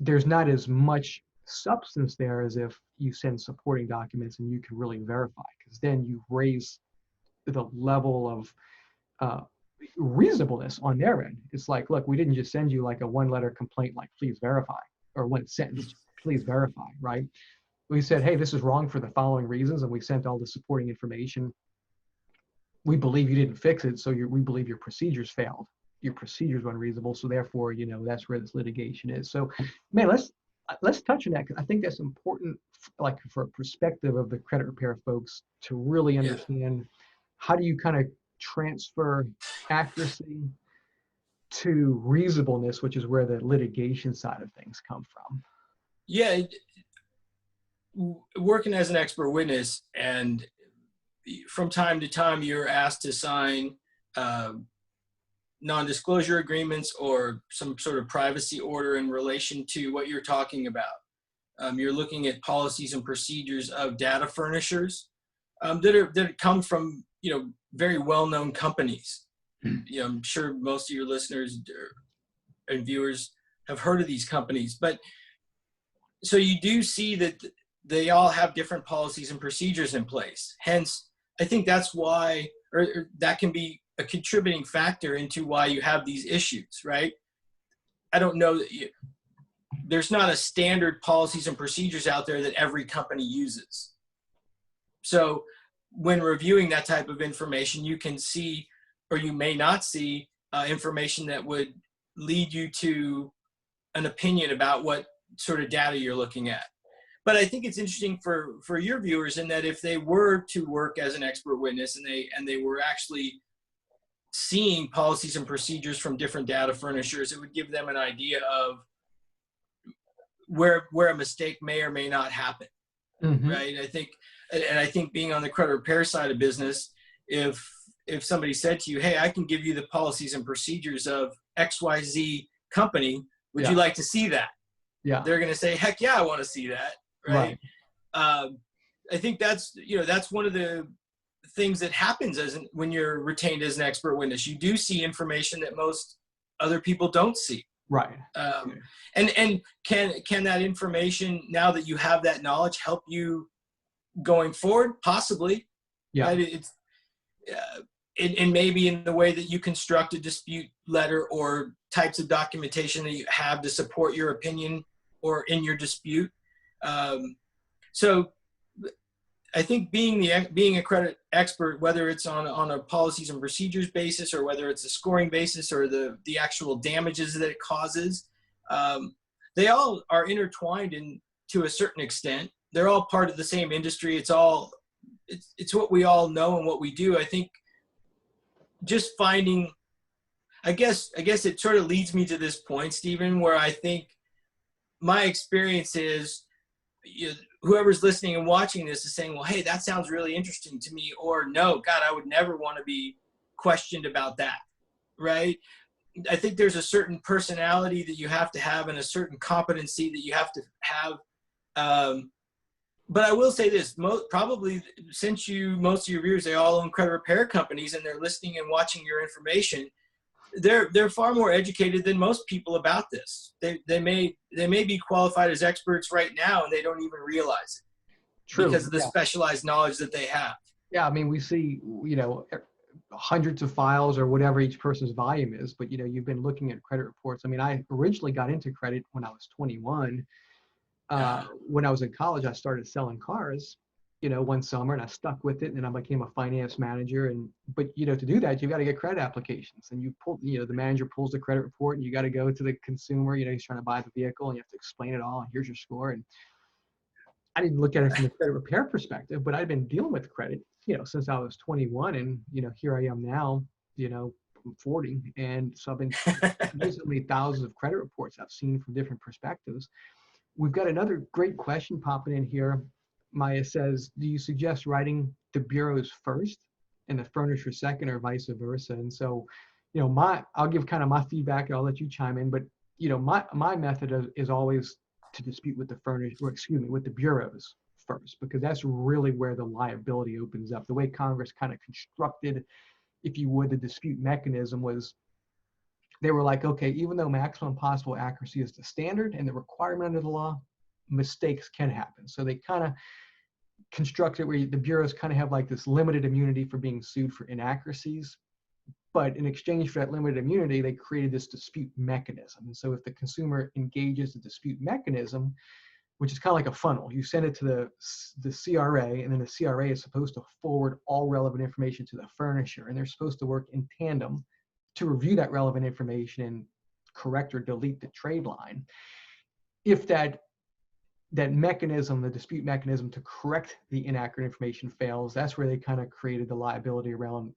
there's not as much substance there as if you send supporting documents and you can really verify, because then you raise the level of reasonableness on their end. It's like, look, we didn't just send you like a 1-letter complaint like please verify, or 1 sentence please verify, right? We said, hey, this is wrong for the following reasons, and we sent all the supporting information. We believe you didn't fix it, so we believe your procedures failed. Your procedures were unreasonable, so therefore, that's where this litigation is. So, man, let's touch on that, because I think that's important, like for a perspective of the credit repair folks, to really understand how do you kind of transfer accuracy to reasonableness, which is where the litigation side of things come from. Yeah. Working as an expert witness, and from time to time you're asked to sign non-disclosure agreements or some sort of privacy order in relation to what you're talking about. You're looking at policies and procedures of data furnishers that come from very well-known companies. I'm sure most of your listeners and viewers have heard of these companies, but so you do see that they all have different policies and procedures in place. Hence, I think that's why, or that can be a contributing factor into why you have these issues, right? I don't know that there's not a standard policies and procedures out there that every company uses. So when reviewing that type of information, you can see, or you may not see information that would lead you to an opinion about what sort of data you're looking at. But I think it's interesting for your viewers in that if they were to work as an expert witness and they were actually seeing policies and procedures from different data furnishers, it would give them an idea of where a mistake may or may not happen, right? I think being on the credit repair side of business, if somebody said to you, hey, I can give you the policies and procedures of XYZ company, would you like to see that? Yeah. They're going to say, heck yeah, I want to see that. Right. I think that's one of the things that happens when you're retained as an expert witness. You do see information that most other people don't see. Right. And can that information, now that you have that knowledge, help you going forward? Possibly. Yeah. Right? And maybe in the way that you construct a dispute letter or types of documentation that you have to support your opinion or in your dispute. So I think being a credit expert, whether it's on a policies and procedures basis or whether it's a scoring basis or the actual damages that it causes, they all are intertwined to a certain extent. They're all part of the same industry. It's what we all know and what we do. I think just finding, I guess it sort of leads me to this point, Stephen, where I think my experience is, whoever's listening and watching this is saying, well, hey, that sounds really interesting to me, or no, God, I would never want to be questioned about that, right? I think there's a certain personality that you have to have and a certain competency that you have to have. But I will say this, probably since most of your viewers, they all own credit repair companies and they're listening and watching your information, they're far more educated than most people about this. They may be qualified as experts right now and they don't even realize it. True. Because of the Yeah. specialized knowledge that they have. Yeah, I mean, we see, hundreds of files or whatever each person's volume is, but you've been looking at credit reports. I mean, I originally got into credit when I was 21. When I was in college, I started selling cars, one summer, and I stuck with it, and then I became a finance manager. But to do that, you got to get credit applications, and the manager pulls the credit report, and you got to go to the consumer. He's trying to buy the vehicle, and you have to explain it all. And here's your score. And I didn't look at it from the credit repair perspective, but I'd been dealing with credit, since I was 21, and here I am now, I'm 40, and so I've been recently thousands of credit reports I've seen from different perspectives. We've got another great question popping in here. Maya says, do you suggest writing the bureaus first and the furnisher second, or vice versa? And so, I'll give kind of my feedback, and I'll let you chime in. But my method is always to dispute with with the bureaus first, because that's really where the liability opens up. The way Congress kind of constructed, if you would, the dispute mechanism was, they were like, okay, even though maximum possible accuracy is the standard and the requirement under the law, mistakes can happen. So they kind of construct it where the bureaus kind of have like this limited immunity for being sued for inaccuracies. But in exchange for that limited immunity, they created this dispute mechanism. And so if the consumer engages the dispute mechanism, which is kind of like a funnel, you send it to the CRA, and then the CRA is supposed to forward all relevant information to the furnisher, and they're supposed to work in tandem to review that relevant information and correct or delete the trade line. If that mechanism, the dispute mechanism to correct the inaccurate information fails, that's where they kind of created the liability around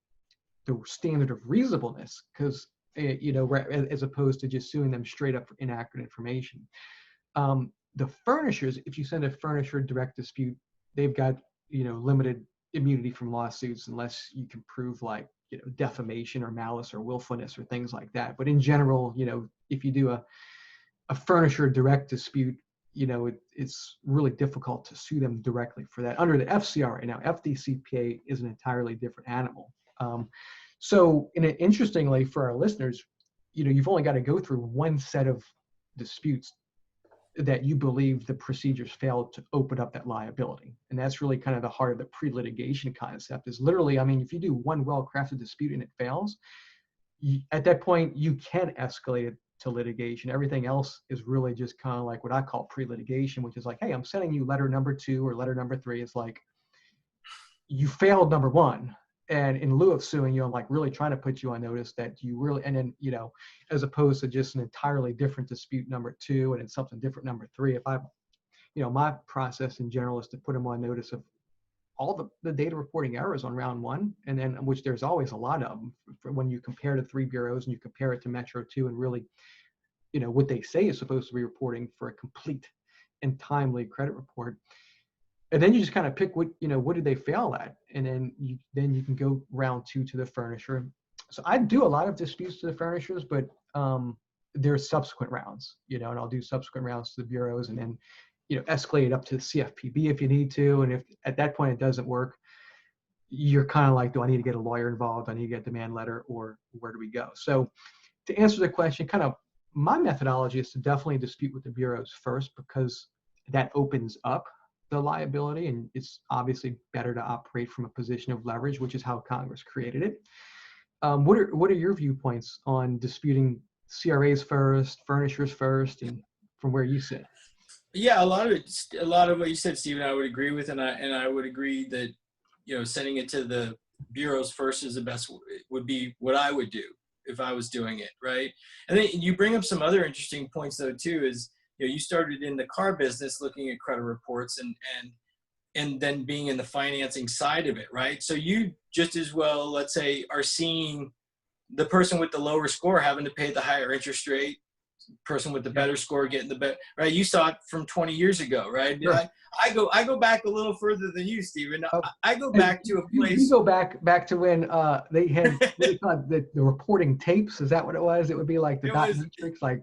the standard of reasonableness, because as opposed to just suing them straight up for inaccurate information. The furnishers, if you send a furnisher direct dispute, they've got limited immunity from lawsuits unless you can prove like defamation or malice or willfulness or things like that. But in general, if you do a furnisher direct dispute, it's really difficult to sue them directly for that under the FCRA. Now, FDCPA is an entirely different animal. So interestingly for our listeners, you've only got to go through one set of disputes that you believe the procedures failed to open up that liability. And that's really kind of the heart of the pre-litigation concept, is literally, I mean, if you do one well-crafted dispute and it fails, at that point, you can escalate it to litigation. Everything else is really just kind of like what I call pre-litigation, which is like, hey, I'm sending you letter number 2 or letter number 3. It's like, you failed number 1. And in lieu of suing you, I'm like really trying to put you on notice that you really, and then, as opposed to just an entirely different dispute number 2 and it's something different number 3. If I, my process in general is to put them on notice of all the data reporting errors on round 1, and then, which there's always a lot of them, for when you compare the 3 bureaus and you compare it to Metro 2 and really, what they say is supposed to be reporting for a complete and timely credit report. And then you just kind of pick what did they fail at? And then you can go round 2 to the furnisher. So I do a lot of disputes to the furnishers, but there's subsequent rounds, and I'll do subsequent rounds to the bureaus, and then, escalate it up to the CFPB if you need to. And if at that point it doesn't work, you're kind of like, do I need to get a lawyer involved? I need to get a demand letter, or where do we go? So to answer the question, kind of my methodology is to definitely dispute with the bureaus first, because that opens up the liability, and it's obviously better to operate from a position of leverage, which is how Congress created it. What are your viewpoints on disputing CRAs first, furnishers first, and from where you sit? Yeah, a lot of what you said, Stephen, I would agree with, and I would agree that sending it to the bureaus first is the best, would be what I would do if I was doing it, right? And then you bring up some other interesting points though too, is you started in the car business looking at credit reports and then being in the financing side of it, right? So you just as well, let's say, are seeing the person with the lower score having to pay the higher interest rate, person with the better score getting the better, right? You saw it from 20 years ago, right? Sure. I go back a little further than you, Stephen. Oh, I go back to a place. You go back to when they had what do you call it, the reporting tapes. Is that what it was? It would be like the It dot was- matrix, like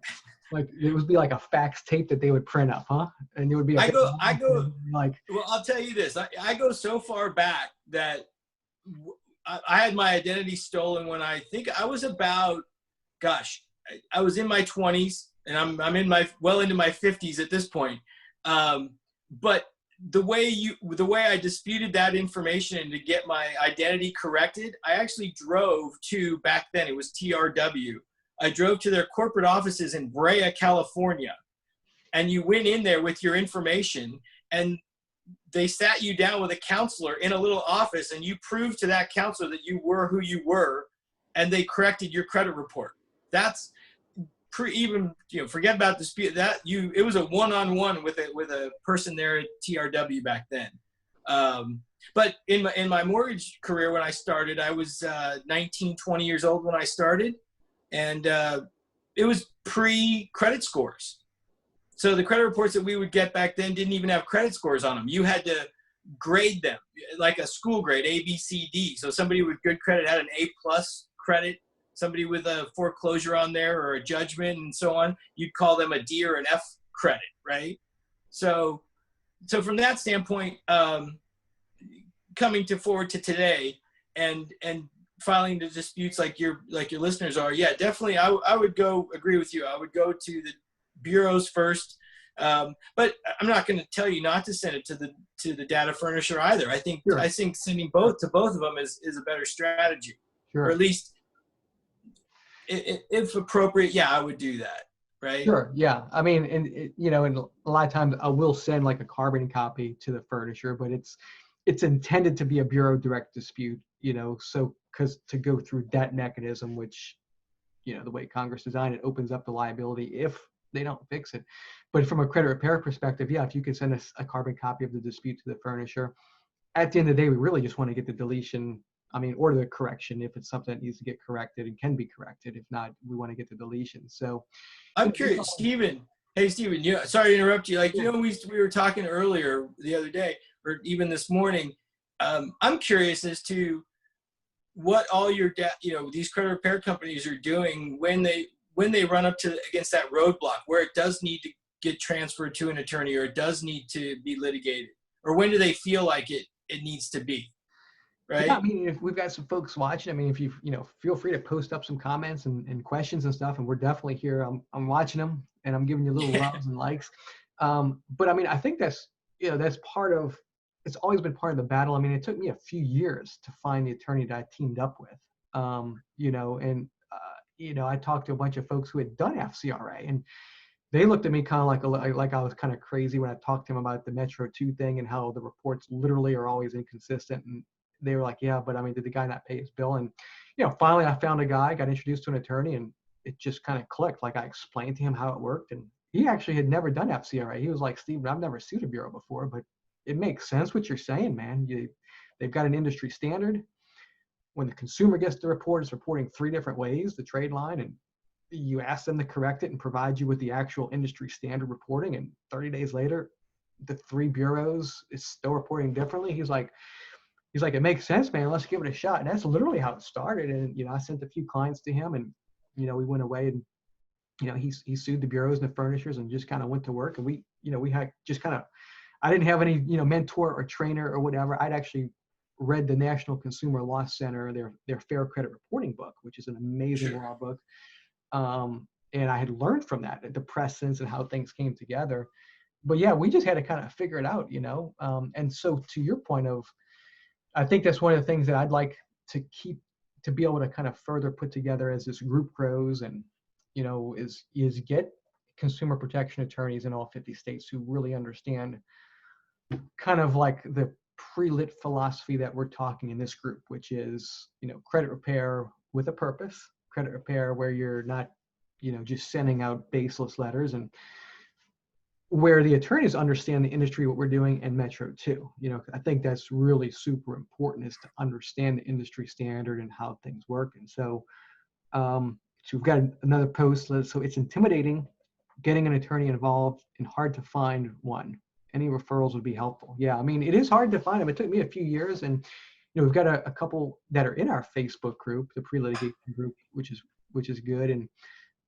it would be like a fax tape that they would print up, huh? And it would be a I go like. Well, I'll tell you this. I go so far back that I had my identity stolen when I think I was about, gosh, I was in my 20s, and I'm in my well into my 50s at this point. But the way I disputed that information and to get my identity corrected, I actually drove to, back then it was TRW. I drove to their corporate offices in Brea, California, and you went in there with your information, and they sat you down with a counselor in a little office, and you proved to that counselor that you were who you were, and they corrected your credit report. That's even, forget about dispute that it was a one-on-one with a person there at TRW back then. But in my mortgage career, when I started, I was 19, 20 years old when I started, and it was pre-credit scores. So the credit reports that we would get back then didn't even have credit scores on them. You had to grade them like a school grade, A, B, C, D. So somebody with good credit had an A+ credit. Somebody with a foreclosure on there or a judgment and so on, you'd call them a D or an F credit, right? So from that standpoint, coming forward to today and filing the disputes like your listeners are, yeah, definitely. I would agree with you. I would go to the bureaus first, but I'm not going to tell you not to send it to the data furnisher either. I think sending both to both of them is a better strategy, or at least if appropriate. Yeah, I would do that. Right. Sure. Yeah. I mean, and and a lot of times I will send like a carbon copy to the furnisher, but it's intended to be a bureau direct dispute, so because to go through that mechanism, which, the way Congress designed it, opens up the liability if they don't fix it. But from a credit repair perspective, yeah, if you can send us a carbon copy of the dispute to the furnisher, at the end of the day, we really just want to get the deletion, or the correction if it's something that needs to get corrected and can be corrected. If not, we want to get the deletion. So I'm curious, Stephen. Hey, Stephen, sorry to interrupt you. We were talking earlier the other day, or even this morning. I'm curious as to what all your these credit repair companies are doing when they run up against that roadblock where it does need to get transferred to an attorney, or it does need to be litigated, or when do they feel like it needs to be, right? Yeah, if we've got some folks watching, if you feel free to post up some comments and questions and stuff, and we're definitely here. I'm watching them, and I'm giving you little loves and likes. But I think that's that's part of. It's always been part of the battle. It took me a few years to find the attorney that I teamed up with. I talked to a bunch of folks who had done FCRA, and they looked at me kind of like I was kind of crazy when I talked to them about the Metro 2 thing and how the reports literally are always inconsistent. And they were like, yeah, but did the guy not pay his bill? And, finally I found a guy, got introduced to an attorney, and it just kind of clicked. Like I explained to him how it worked, and he actually had never done FCRA. He was like, Steve, I've never sued a bureau before, but it makes sense what you're saying, man. They've got an industry standard. When the consumer gets the report, it's reporting 3 different ways, the trade line, and you ask them to correct it and provide you with the actual industry standard reporting. And 30 days later, the 3 bureaus is still reporting differently. He's like, it makes sense, man. Let's give it a shot. And that's literally how it started. And, I sent a few clients to him, and, we went away and, he sued the bureaus and the furnishers and just kind of went to work. And we had just kind of, I didn't have any, mentor or trainer or whatever. I'd actually read the National Consumer Law Center, their Fair Credit Reporting book, which is an amazing law book. And I had learned from that, the precedents and how things came together. But yeah, we just had to kind of figure it out, and so to your point of, I think that's one of the things that I'd like to be able to kind of further put together as this group grows, and, is get consumer protection attorneys in all 50 states who really understand kind of like the pre-lit philosophy that we're talking in this group, which is, credit repair with a purpose, credit repair where you're not, just sending out baseless letters, and where the attorneys understand the industry, what we're doing, and Metro too. I think that's really super important, is to understand the industry standard and how things work. And so So we've got another post. So it's intimidating getting an attorney involved and hard to find one. Any referrals would be helpful. Yeah, I mean, it is hard to find them. It took me a few years, and we've got a couple that are in our Facebook group, the pre-litigation group, which is good. And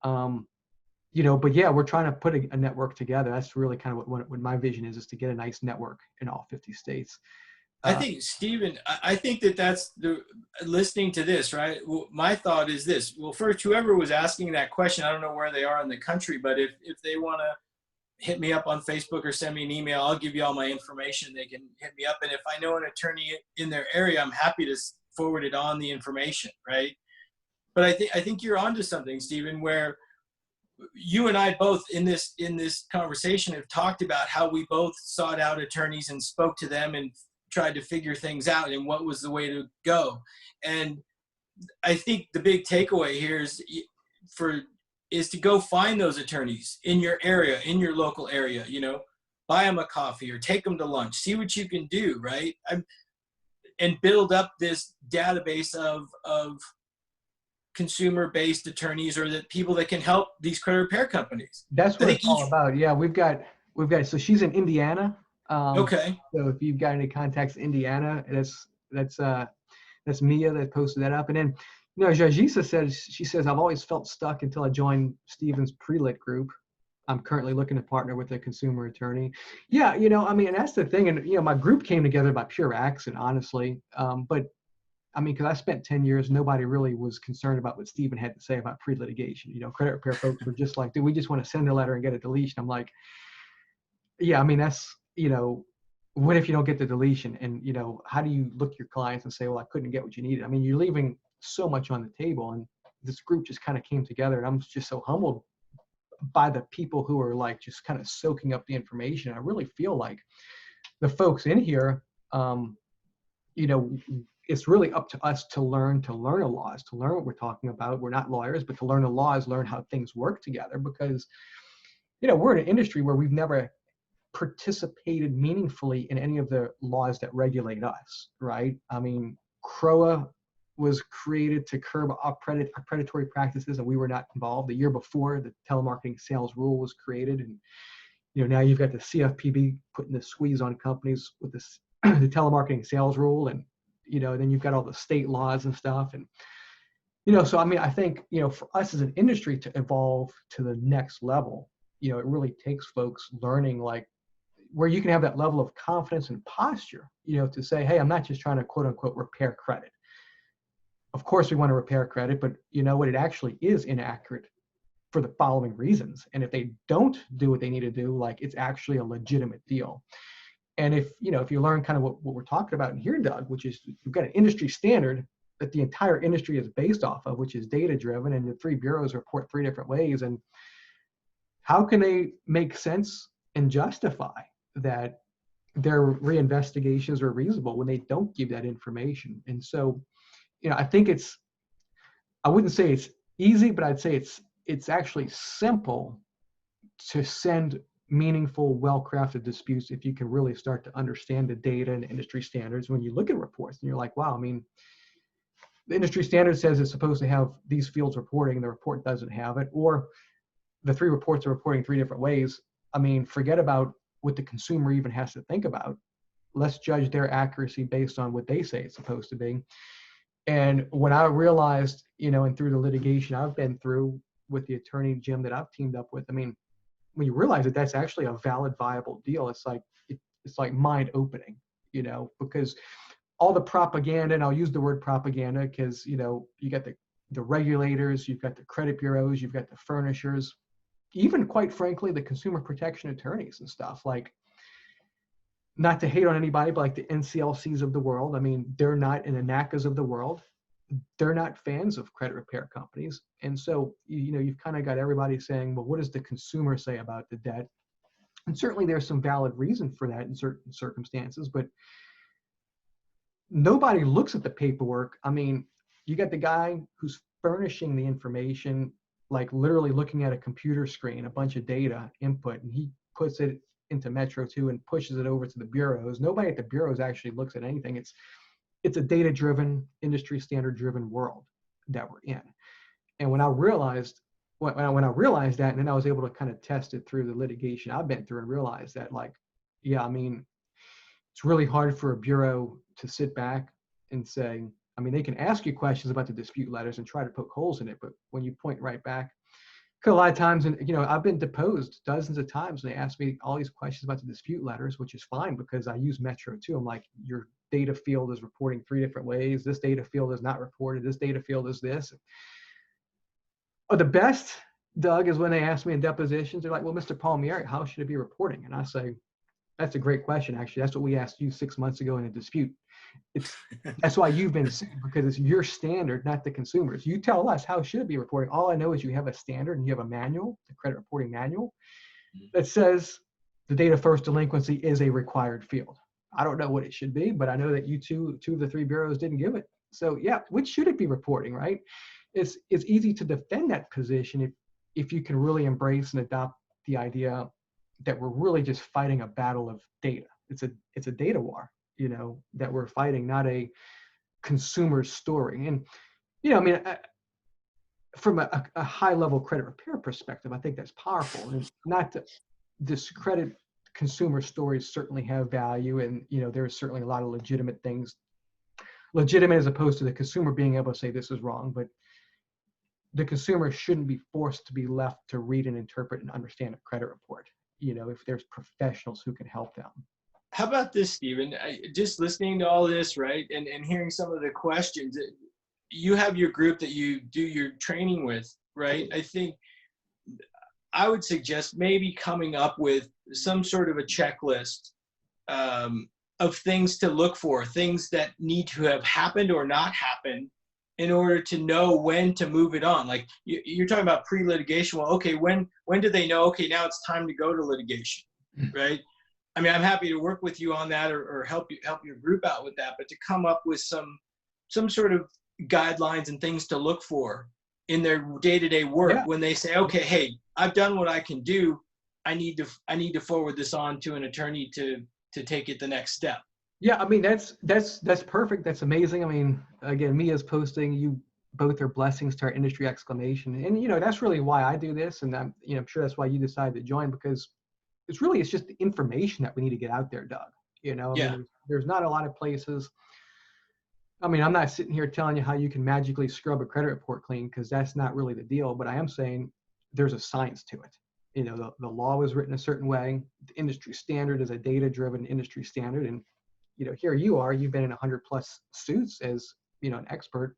but yeah, we're trying to put a network together. That's really kind of what my vision is to get a nice network in all 50 states. I think, Stephen, I think that's listening to this, right? Well, my thought is this. Well, first, whoever was asking that question, I don't know where they are in the country, but if they want to hit me up on Facebook or send me an email, I'll give you all my information. They can hit me up. And if I know an attorney in their area, I'm happy to forward it on the information, right? But I think you're onto something, Stephen, where you and I both in this conversation have talked about how we both sought out attorneys and spoke to them and tried to figure things out and what was the way to go. And I think the big takeaway here is to go find those attorneys in your area, in your local area, buy them a coffee or take them to lunch, see what you can do, right? And build up this database of consumer-based attorneys or the people that can help these credit repair companies. That's what it's all about. Yeah, we've got, so she's in Indiana. Okay. So if you've got any contacts in Indiana, that's Mia that posted that up. And then, Jajisa says, I've always felt stuck until I joined Stephen's pre-lit group. I'm currently looking to partner with a consumer attorney. Yeah, I mean, that's the thing. And, my group came together by pure accident, honestly. But I mean, because I spent 10 years, nobody really was concerned about what Stephen had to say about pre-litigation. Credit repair folks were just like, dude, we just want to send a letter and get a deletion. I'm like, yeah, I mean, that's, what if you don't get the deletion? And, how do you look your clients and say, well, I couldn't get what you needed? I mean, you're leaving so much on the table. And this group just kind of came together. And I'm just so humbled by the people who are like just kind of soaking up the information. I really feel like the folks in here, it's really up to us to learn the laws, to learn what we're talking about. We're not lawyers, but to learn the laws, learn how things work together, because, we're in an industry where we've never participated meaningfully in any of the laws that regulate us, right? I mean, CROA was created to curb our predatory practices, and we were not involved. The year before, the telemarketing sales rule was created, and now you've got the CFPB putting the squeeze on companies with this the telemarketing sales rule, and then you've got all the state laws and stuff, and so I mean, I think for us as an industry to evolve to the next level, it really takes folks learning, like, where you can have that level of confidence and posture, to say, hey, I'm not just trying to quote unquote repair credit. Of course we want to repair credit, but what, it actually is inaccurate for the following reasons. And if they don't do what they need to do, like, it's actually a legitimate deal. And if you learn kind of what we're talking about in here, Doug, which is you've got an industry standard that the entire industry is based off of, which is data driven, and the three bureaus report three different ways. And how can they make sense and justify that their reinvestigations are reasonable when they don't give that information? And so, I think I wouldn't say it's easy, but I'd say it's actually simple to send meaningful, well-crafted disputes if you can really start to understand the data and industry standards. When you look at reports and you're like, wow, I mean, the industry standard says it's supposed to have these fields reporting and the report doesn't have it, or the three reports are reporting three different ways. I mean, forget about what the consumer even has to think about. Let's judge their accuracy based on what they say it's supposed to be. And when I realized, and through the litigation I've been through with the attorney, Jim, that I've teamed up with, I mean, when you realize that that's actually a valid, viable deal, it's like mind opening, because all the propaganda, and I'll use the word propaganda because, you got the regulators, you've got the credit bureaus, you've got the furnishers, even quite frankly, the consumer protection attorneys and stuff, like, not to hate on anybody, but like the NCLCs of the world. I mean, they're not in the NACAs of the world. They're not fans of credit repair companies. And so, you've kind of got everybody saying, well, what does the consumer say about the debt? And certainly there's some valid reason for that in certain circumstances, but nobody looks at the paperwork. I mean, you got the guy who's furnishing the information, like literally looking at a computer screen, a bunch of data input, and he puts it into Metro 2 and pushes it over to the bureaus. Nobody at the bureaus actually looks at anything. It's a data-driven, industry standard-driven world that we're in. And when I realized when I realized that, and then I was able to kind of test it through the litigation I've been through and realize that, like, yeah, I mean, it's really hard for a bureau to sit back and say, I mean, they can ask you questions about the dispute letters and try to poke holes in it, but when you point right back, because a lot of times, and you know, I've been deposed dozens of times, and they ask me all these questions about the dispute letters, which is fine because I use Metro too. I'm like, your data field is reporting 3 different ways. This data field is not reported. This data field is this. Oh, the best, Doug, is when they ask me in depositions, they're like, well, Mr. Palmieri, how should it be reporting? And I say, that's a great question, actually. That's what we asked you 6 months ago in a dispute. That's why you've been sued, because it's your standard, not the consumers. You tell us how should it be reporting. All I know is you have a standard and you have a manual, the credit reporting manual, that says the date of first delinquency is a required field. I don't know what it should be, but I know that you two of the 3 bureaus didn't give it. So yeah, which should it be reporting, right? It's easy to defend that position if you can really embrace and adopt the idea that we're really just fighting a battle of data. It's a data war, you know, that we're fighting, not a consumer story. And, you know, I mean, from a high level credit repair perspective, I think that's powerful. And not to discredit consumer stories, certainly have value. And, you know, there's certainly a lot of legitimate things, legitimate as opposed to the consumer being able to say this is wrong, but the consumer shouldn't be forced to be left to read and interpret and understand a credit report, you know, if there's professionals who can help them. How about this, Stephen? Just listening to all this, right, and hearing some of the questions, you have your group that you do your training with, right? I think I would suggest maybe coming up with some sort of a checklist of things to look for, things that need to have happened or not happened in order to know when to move it on. Like you're talking about pre-litigation. Well, okay, when do they know, okay, now it's time to go to litigation, right? I mean, I'm happy to work with you on that or help your group out with that, but to come up with some sort of guidelines and things to look for in their day-to-day work when they say, okay, hey, I've done what I can do. I need to forward this on to an attorney to take it the next step. Yeah, I mean, that's perfect. That's amazing. I mean, again, me as posting, you both are blessings to our industry, exclamation. And, you know, that's really why I do this. And I'm sure that's why you decided to join, because it's just the information that we need to get out there, Doug. You know, I mean, there's not a lot of places. I mean, I'm not sitting here telling you how you can magically scrub a credit report clean, because that's not really the deal. But I am saying there's a science to it. You know, the law was written a certain way. The industry standard is a data-driven industry standard. And, you know, here you are, you've been in 100+ suits as, you know, an expert.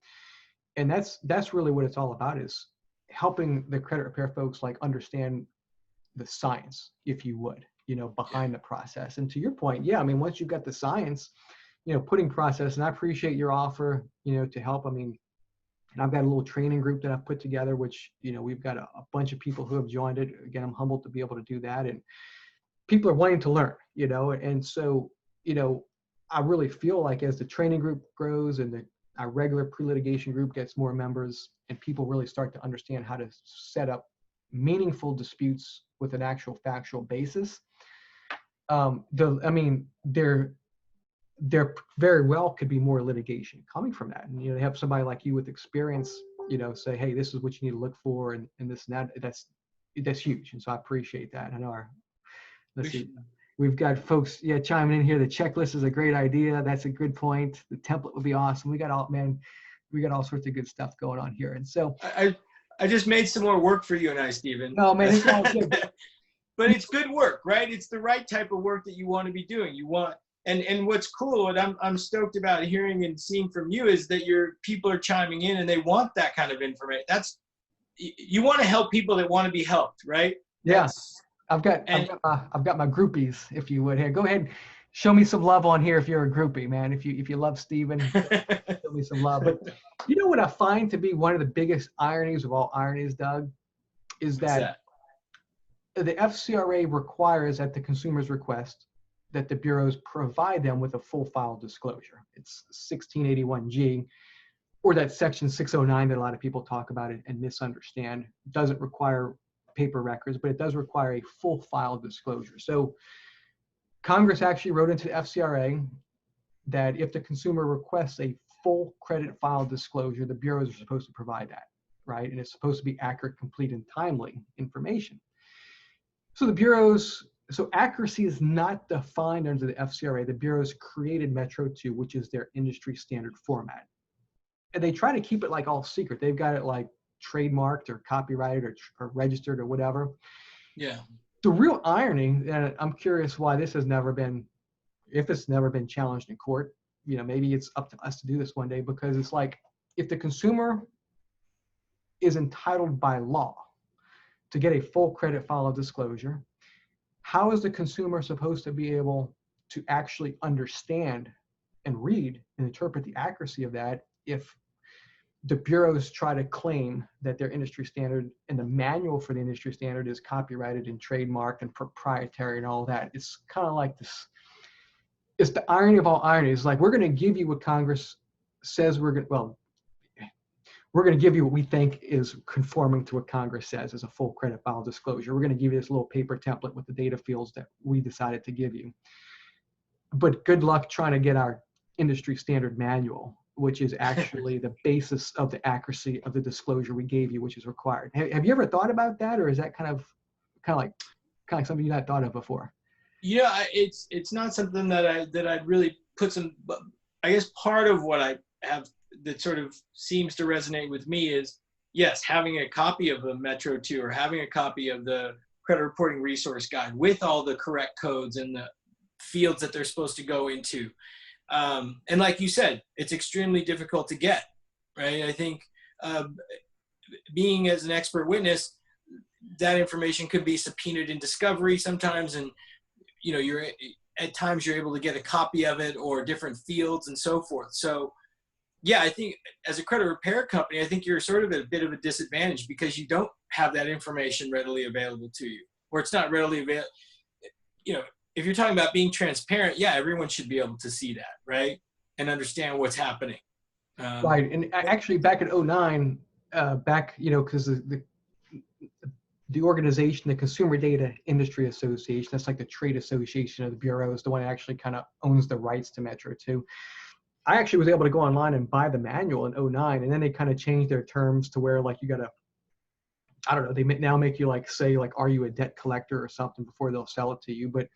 And that's really what it's all about, is helping the credit repair folks like understand the science, if you would, you know, behind the process. And to your point, yeah, I mean, once you've got the science, you know, putting process, and I appreciate your offer, you know, to help. I mean, and I've got a little training group that I've put together, which, you know, we've got a bunch of people who have joined it. Again, I'm humbled to be able to do that. And people are wanting to learn, you know, and so, you know, I really feel like as the training group grows and our regular pre-litigation group gets more members and people really start to understand how to set up meaningful disputes with an actual factual basis, there very well could be more litigation coming from that. And, you know, they have somebody like you with experience, you know, say, hey, this is what you need to look for, and this and that. That's huge. And so I appreciate that. I know we've got folks, chiming in here. The checklist is a great idea. That's a good point. The template would be awesome. We got all sorts of good stuff going on here. And so I just made some more work for you and I, Stephen. No, man, it's all good. But it's good work, right? It's the right type of work that you want to be doing. And what's cool, what I'm stoked about hearing and seeing from you, is that your people are chiming in and they want that kind of information. You want to help people that want to be helped, right? Yes. I've got my groupies, if you would. Here, go ahead, show me some love on here if you're a groupie, man. If you love Stephen, show me some love. But you know what I find to be one of the biggest ironies of all ironies, Doug, is that the FCRA requires, at the consumer's request, that the bureaus provide them with a full file disclosure. It's 1681G, or that section 609 that a lot of people talk about and misunderstand. It doesn't require paper records, but it does require a full file disclosure. So Congress actually wrote into the FCRA that if the consumer requests a full credit file disclosure, the bureaus are supposed to provide that. right? And it's supposed to be accurate, complete, and timely information. So the bureaus, so accuracy is not defined under the FCRA. The bureaus created Metro 2, which is their industry standard format. And they try to keep it like all secret. They've got it like trademarked or copyrighted or registered or whatever. Yeah. The real irony, and I'm curious why this has never been, if it's never been challenged in court, you know, maybe it's up to us to do this one day, because it's like, if the consumer is entitled by law to get a full credit file of disclosure, how is the consumer supposed to be able to actually understand and read and interpret the accuracy of that if the bureaus try to claim that their industry standard and the manual for the industry standard is copyrighted and trademarked and proprietary and all that? It's kind of like this, it's the irony of all ironies. Like, we're going to give you what Congress says we're going to, well, we're going to give you what we think is conforming to what Congress says is a full credit file disclosure. We're going to give you this little paper template with the data fields that we decided to give you. But good luck trying to get our industry standard manual, which is actually the basis of the accuracy of the disclosure we gave you, which is required. Have you ever thought about that, or is that kind of like something you not thought of before? Yeah, it's not something that I'd really put some. I guess part of what I have that sort of seems to resonate with me is, yes, having a copy of the Metro 2 or having a copy of the credit reporting resource guide with all the correct codes and the fields that they're supposed to go into. And like you said, it's extremely difficult to get, right? I think being as an expert witness, that information could be subpoenaed in discovery sometimes, and you know, at times you're able to get a copy of it or different fields and so forth. So yeah, I think as a credit repair company, I think you're sort of at a bit of a disadvantage because you don't have that information readily available to you, or it's not readily available. You know, if you're talking about being transparent, yeah, everyone should be able to see that, right? And understand what's happening. Right. And actually back in 2009, you know, because the organization, the Consumer Data Industry Association, that's like the trade association of the bureau, is the one that actually kind of owns the rights to Metro 2. I actually was able to go online and buy the manual in 2009, and then they kind of changed their terms to where, like, you got to, I don't know, they now make you like say like, are you a debt collector or something before they'll sell it to you. But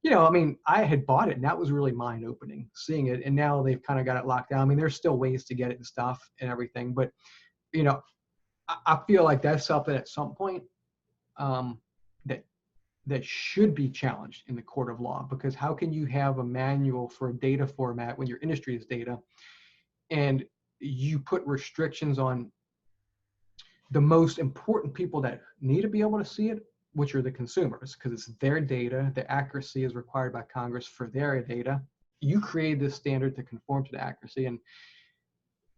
you know, I mean, I had bought it and that was really mind opening seeing it. And now they've kind of got it locked down. I mean, there's still ways to get it and stuff and everything, but you know, I feel like that's something at some point that should be challenged in the court of law, because how can you have a manual for a data format when your industry is data and you put restrictions on the most important people that need to be able to see it, which are the consumers, because it's their data. The accuracy is required by Congress for their data. You create this standard to conform to the accuracy, and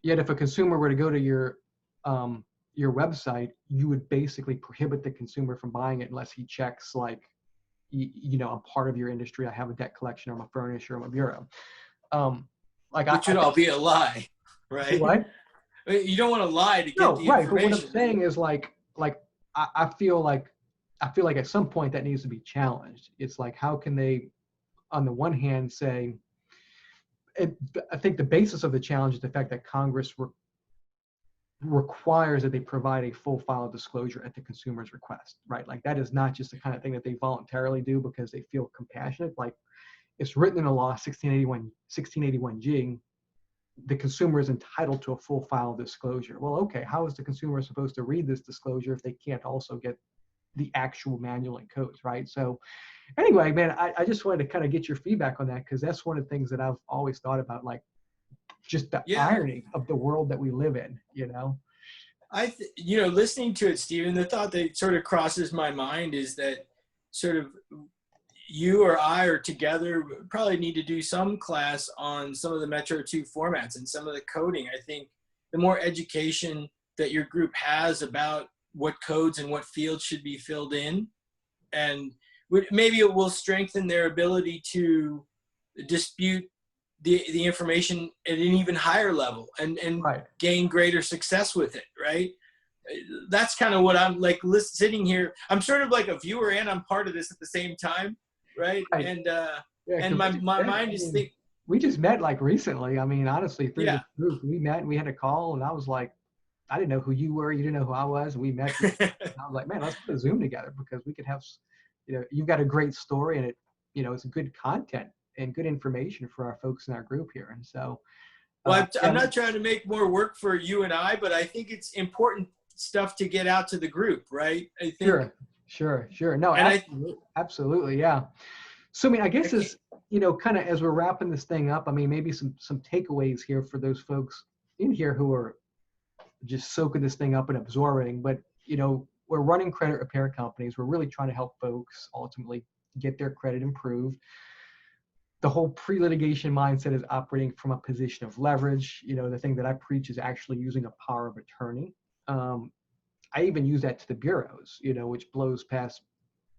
yet if a consumer were to go to your website, you would basically prohibit the consumer from buying it unless he checks like, you know, I'm part of your industry. I have a debt collection. I'm a furnisher. I'm a bureau. Which should all be a lie, right? What? You don't want to lie to get the right. information. But what I'm saying is like I feel like at some point that needs to be challenged. It's like, how can they, on the one hand, say, I think the basis of the challenge is the fact that Congress requires that they provide a full file disclosure at the consumer's request, right? Like, that is not just the kind of thing that they voluntarily do because they feel compassionate. Like, it's written in the law, 1681G, the consumer is entitled to a full file disclosure. Well, okay, how is the consumer supposed to read this disclosure if they can't also get the actual manual and codes, right? So anyway, man, I just wanted to kind of get your feedback on that, because that's one of the things that I've always thought about, like just the irony of the world that we live in, you know? You know, listening to it, Stephen, the thought that sort of crosses my mind is that sort of you or I or together probably need to do some class on some of the Metro 2 formats and some of the coding. I think the more education that your group has about what codes and what fields should be filled in, and maybe it will strengthen their ability to dispute the information at an even higher level and right. Gain greater success with it, right? That's kind of what I'm like sitting here. I'm sort of like a viewer and I'm part of this at the same time, right? And my mind is thinking. We just met like recently. I mean, honestly, through the group, we met and we had a call, and I was like, I didn't know who you were. You didn't know who I was. We met. And I was like, man, let's put a Zoom together because we could have, you've got a great story and it's good content and good information for our folks in our group here. And so, well, I'm not trying to make more work for you and I, but I think it's important stuff to get out to the group, right? I think. Sure. No, absolutely. Yeah. So, I mean, I guess as, kind of as we're wrapping this thing up, I mean, maybe some takeaways here for those folks in here who are just soaking this thing up and absorbing. But, we're running credit repair companies. We're really trying to help folks ultimately get their credit improved. The whole pre-litigation mindset is operating from a position of leverage. The thing that I preach is actually using a power of attorney. I even use that to the bureaus, which blows past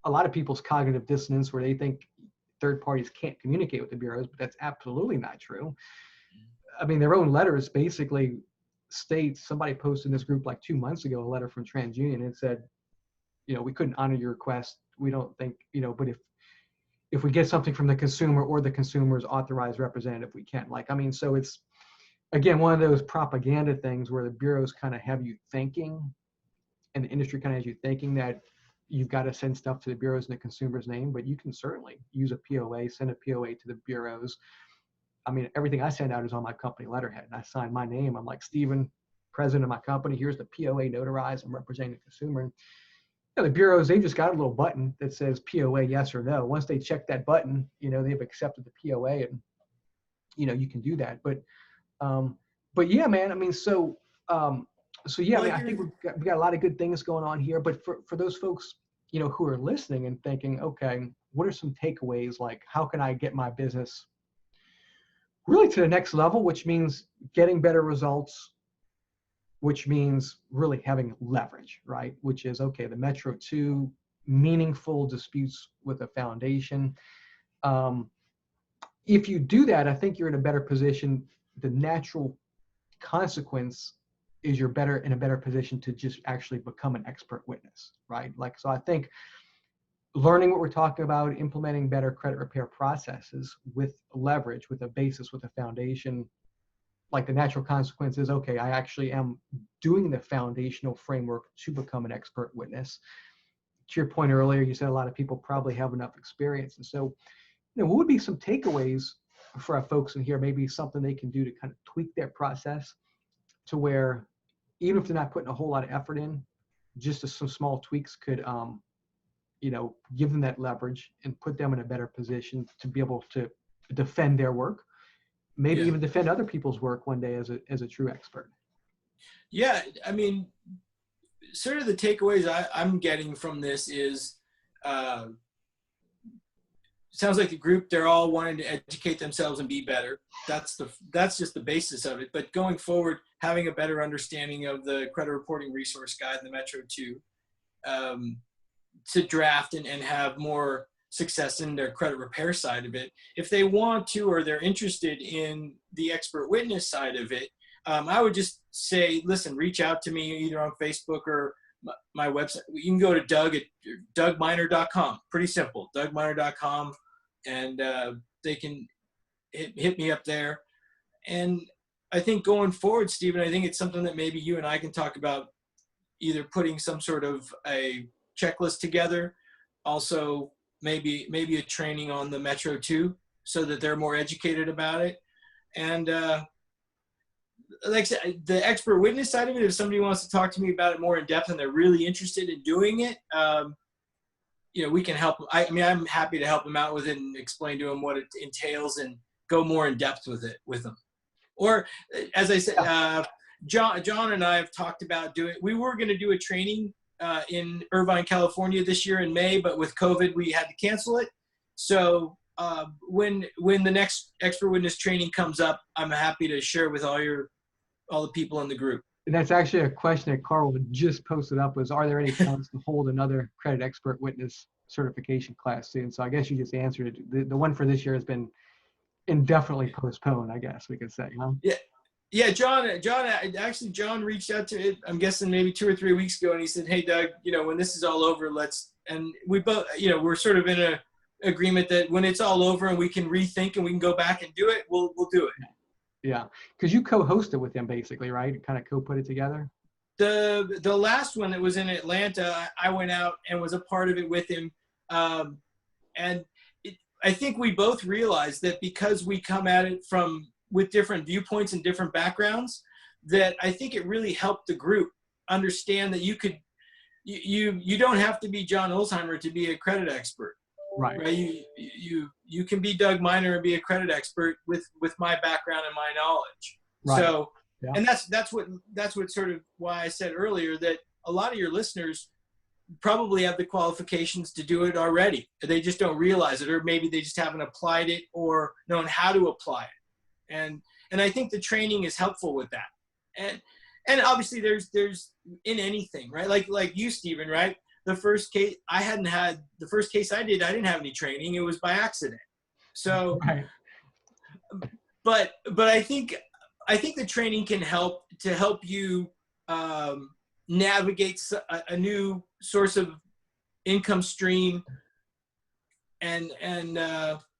a lot of people's cognitive dissonance where they think third parties can't communicate with the bureaus, but that's absolutely not true. I mean, their own letters basically states, somebody posted in this group like 2 months ago, a letter from TransUnion and said, we couldn't honor your request. We don't think, but if we get something from the consumer or the consumer's authorized representative, we can. So it's, again, one of those propaganda things where the bureaus kind of have you thinking, and the industry kind of has you thinking that you've got to send stuff to the bureaus in the consumer's name, but you can certainly use a POA, send a POA to the bureaus. I mean, everything I send out is on my company letterhead, and I sign my name. I'm like, Stephen, president of my company, here's the POA notarized. I'm representing the consumer. And, the bureaus, they've just got a little button that says POA yes or no. Once they check that button, they've accepted the POA, and, you can do that. But yeah, man, I mean, so yeah, I mean, I think we got a lot of good things going on here, but for those folks, who are listening and thinking, okay, what are some takeaways? Like, how can I get my business really to the next level, which means getting better results, which means really having leverage, right? Which is, okay, the Metro 2, meaningful disputes with a foundation. If you do that, I think you're in a better position. The natural consequence is you're in a better position to just actually become an expert witness, right? So I think learning what we're talking about, implementing better credit repair processes with leverage, with a basis, with a foundation, the natural consequence is, okay, I actually am doing the foundational framework to become an expert witness. To your point earlier, you said a lot of people probably have enough experience. And so, what would be some takeaways for our folks in here? Maybe something they can do to kind of tweak their process to where, even if they're not putting a whole lot of effort in, just some small tweaks could, give them that leverage and put them in a better position to be able to defend their work, maybe even defend other people's work one day as a true expert. Yeah, I mean, sort of the takeaways I'm getting from this is, sounds like the group, they're all wanting to educate themselves and be better. That's just the basis of it. But going forward, having a better understanding of the credit reporting resource guide, the Metro 2, to draft and have more success in their credit repair side of it. If they want to, or they're interested in the expert witness side of it, I would just say, listen, reach out to me either on Facebook or my website. You can go to Doug at dougminer.com. Pretty simple, dougminer.com, and they can hit me up there. And I think going forward, Stephen, I think it's something that maybe you and I can talk about, either putting some sort of a checklist together, also maybe a training on the Metro 2 so that they're more educated about it. And like I said, the expert witness side of it, if somebody wants to talk to me about it more in depth and they're really interested in doing it, we can help. I'm happy to help them out with it and explain to them what it entails and go more in depth with them. Or, as I said, John and I have talked about we were going to do a training in Irvine, California this year in May, but with COVID, we had to cancel it. So when the next expert witness training comes up, I'm happy to share with all the people in the group. And that's actually a question that Carl just posted up, was, are there any plans to hold another credit expert witness certification class soon? So I guess you just answered it. The one for this year has been indefinitely postponed, I guess we could say, huh? Yeah, John reached out to it, I'm guessing maybe 2 or 3 weeks ago, and he said, hey, Doug, when this is all over, and we both, we're sort of in a agreement that when it's all over and we can rethink and we can go back and do it, we'll do it. Yeah, because you co-hosted with him basically, right? Kind of co-put it together. The last one that was in Atlanta, I went out and was a part of it with him. And I think we both realized that because we come at it with different viewpoints and different backgrounds, that I think it really helped the group understand that you don't have to be John Olsheimer to be a credit expert. Right. You can be Doug Miner and be a credit expert with my background and my knowledge. Right. So, yeah. And that's what sort of why I said earlier that a lot of your listeners probably have the qualifications to do it already. They just don't realize it, or maybe they just haven't applied it or known how to apply it. And I think the training is helpful with that. And obviously there's in anything, right? Like you, Stephen, right? The first case I did, I didn't have any training. It was by accident. So, right. but I think the training can help you navigate a new source of income stream and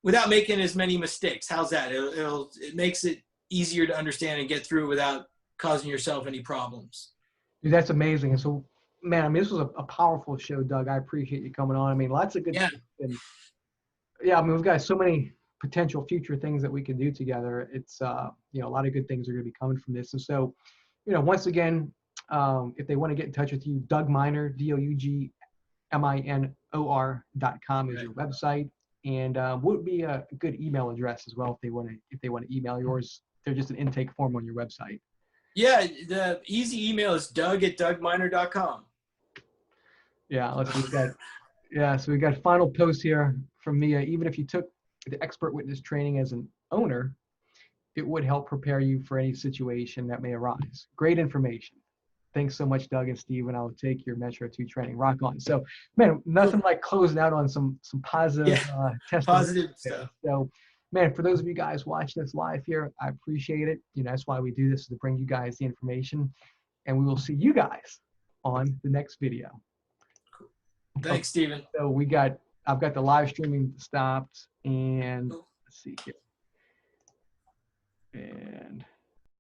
without making as many mistakes. How's that? It makes it easier to understand and get through without causing yourself any problems. Dude, that's amazing. And so, man, I mean, this was a powerful show, Doug. I appreciate you coming on. I mean, lots of good stuff. And yeah, I mean, we've got so many potential future things that we can do together. It's, a lot of good things are going to be coming from this. And so, once again, if they want to get in touch with you, Doug Miner, DougMinor.com is your website. And what would be a good email address as well if they want to email yours? They're just an intake form on your website. Yeah, the easy email is Doug@DougMinor.com. Yeah, so we got final post here from Mia. Even if you took the expert witness training as an owner, it would help prepare you for any situation that may arise. Great information. Thanks so much, Doug and Steve, and I'll take your Metro 2 training. Rock on. So, man, nothing like closing out on some positive testimony. Positive stuff. So, man, for those of you guys watching this live here, I appreciate it. That's why we do this, is to bring you guys the information. And we will see you guys on the next video. Cool. Thanks, Stephen. So I've got the live streaming stopped, and let's see here. And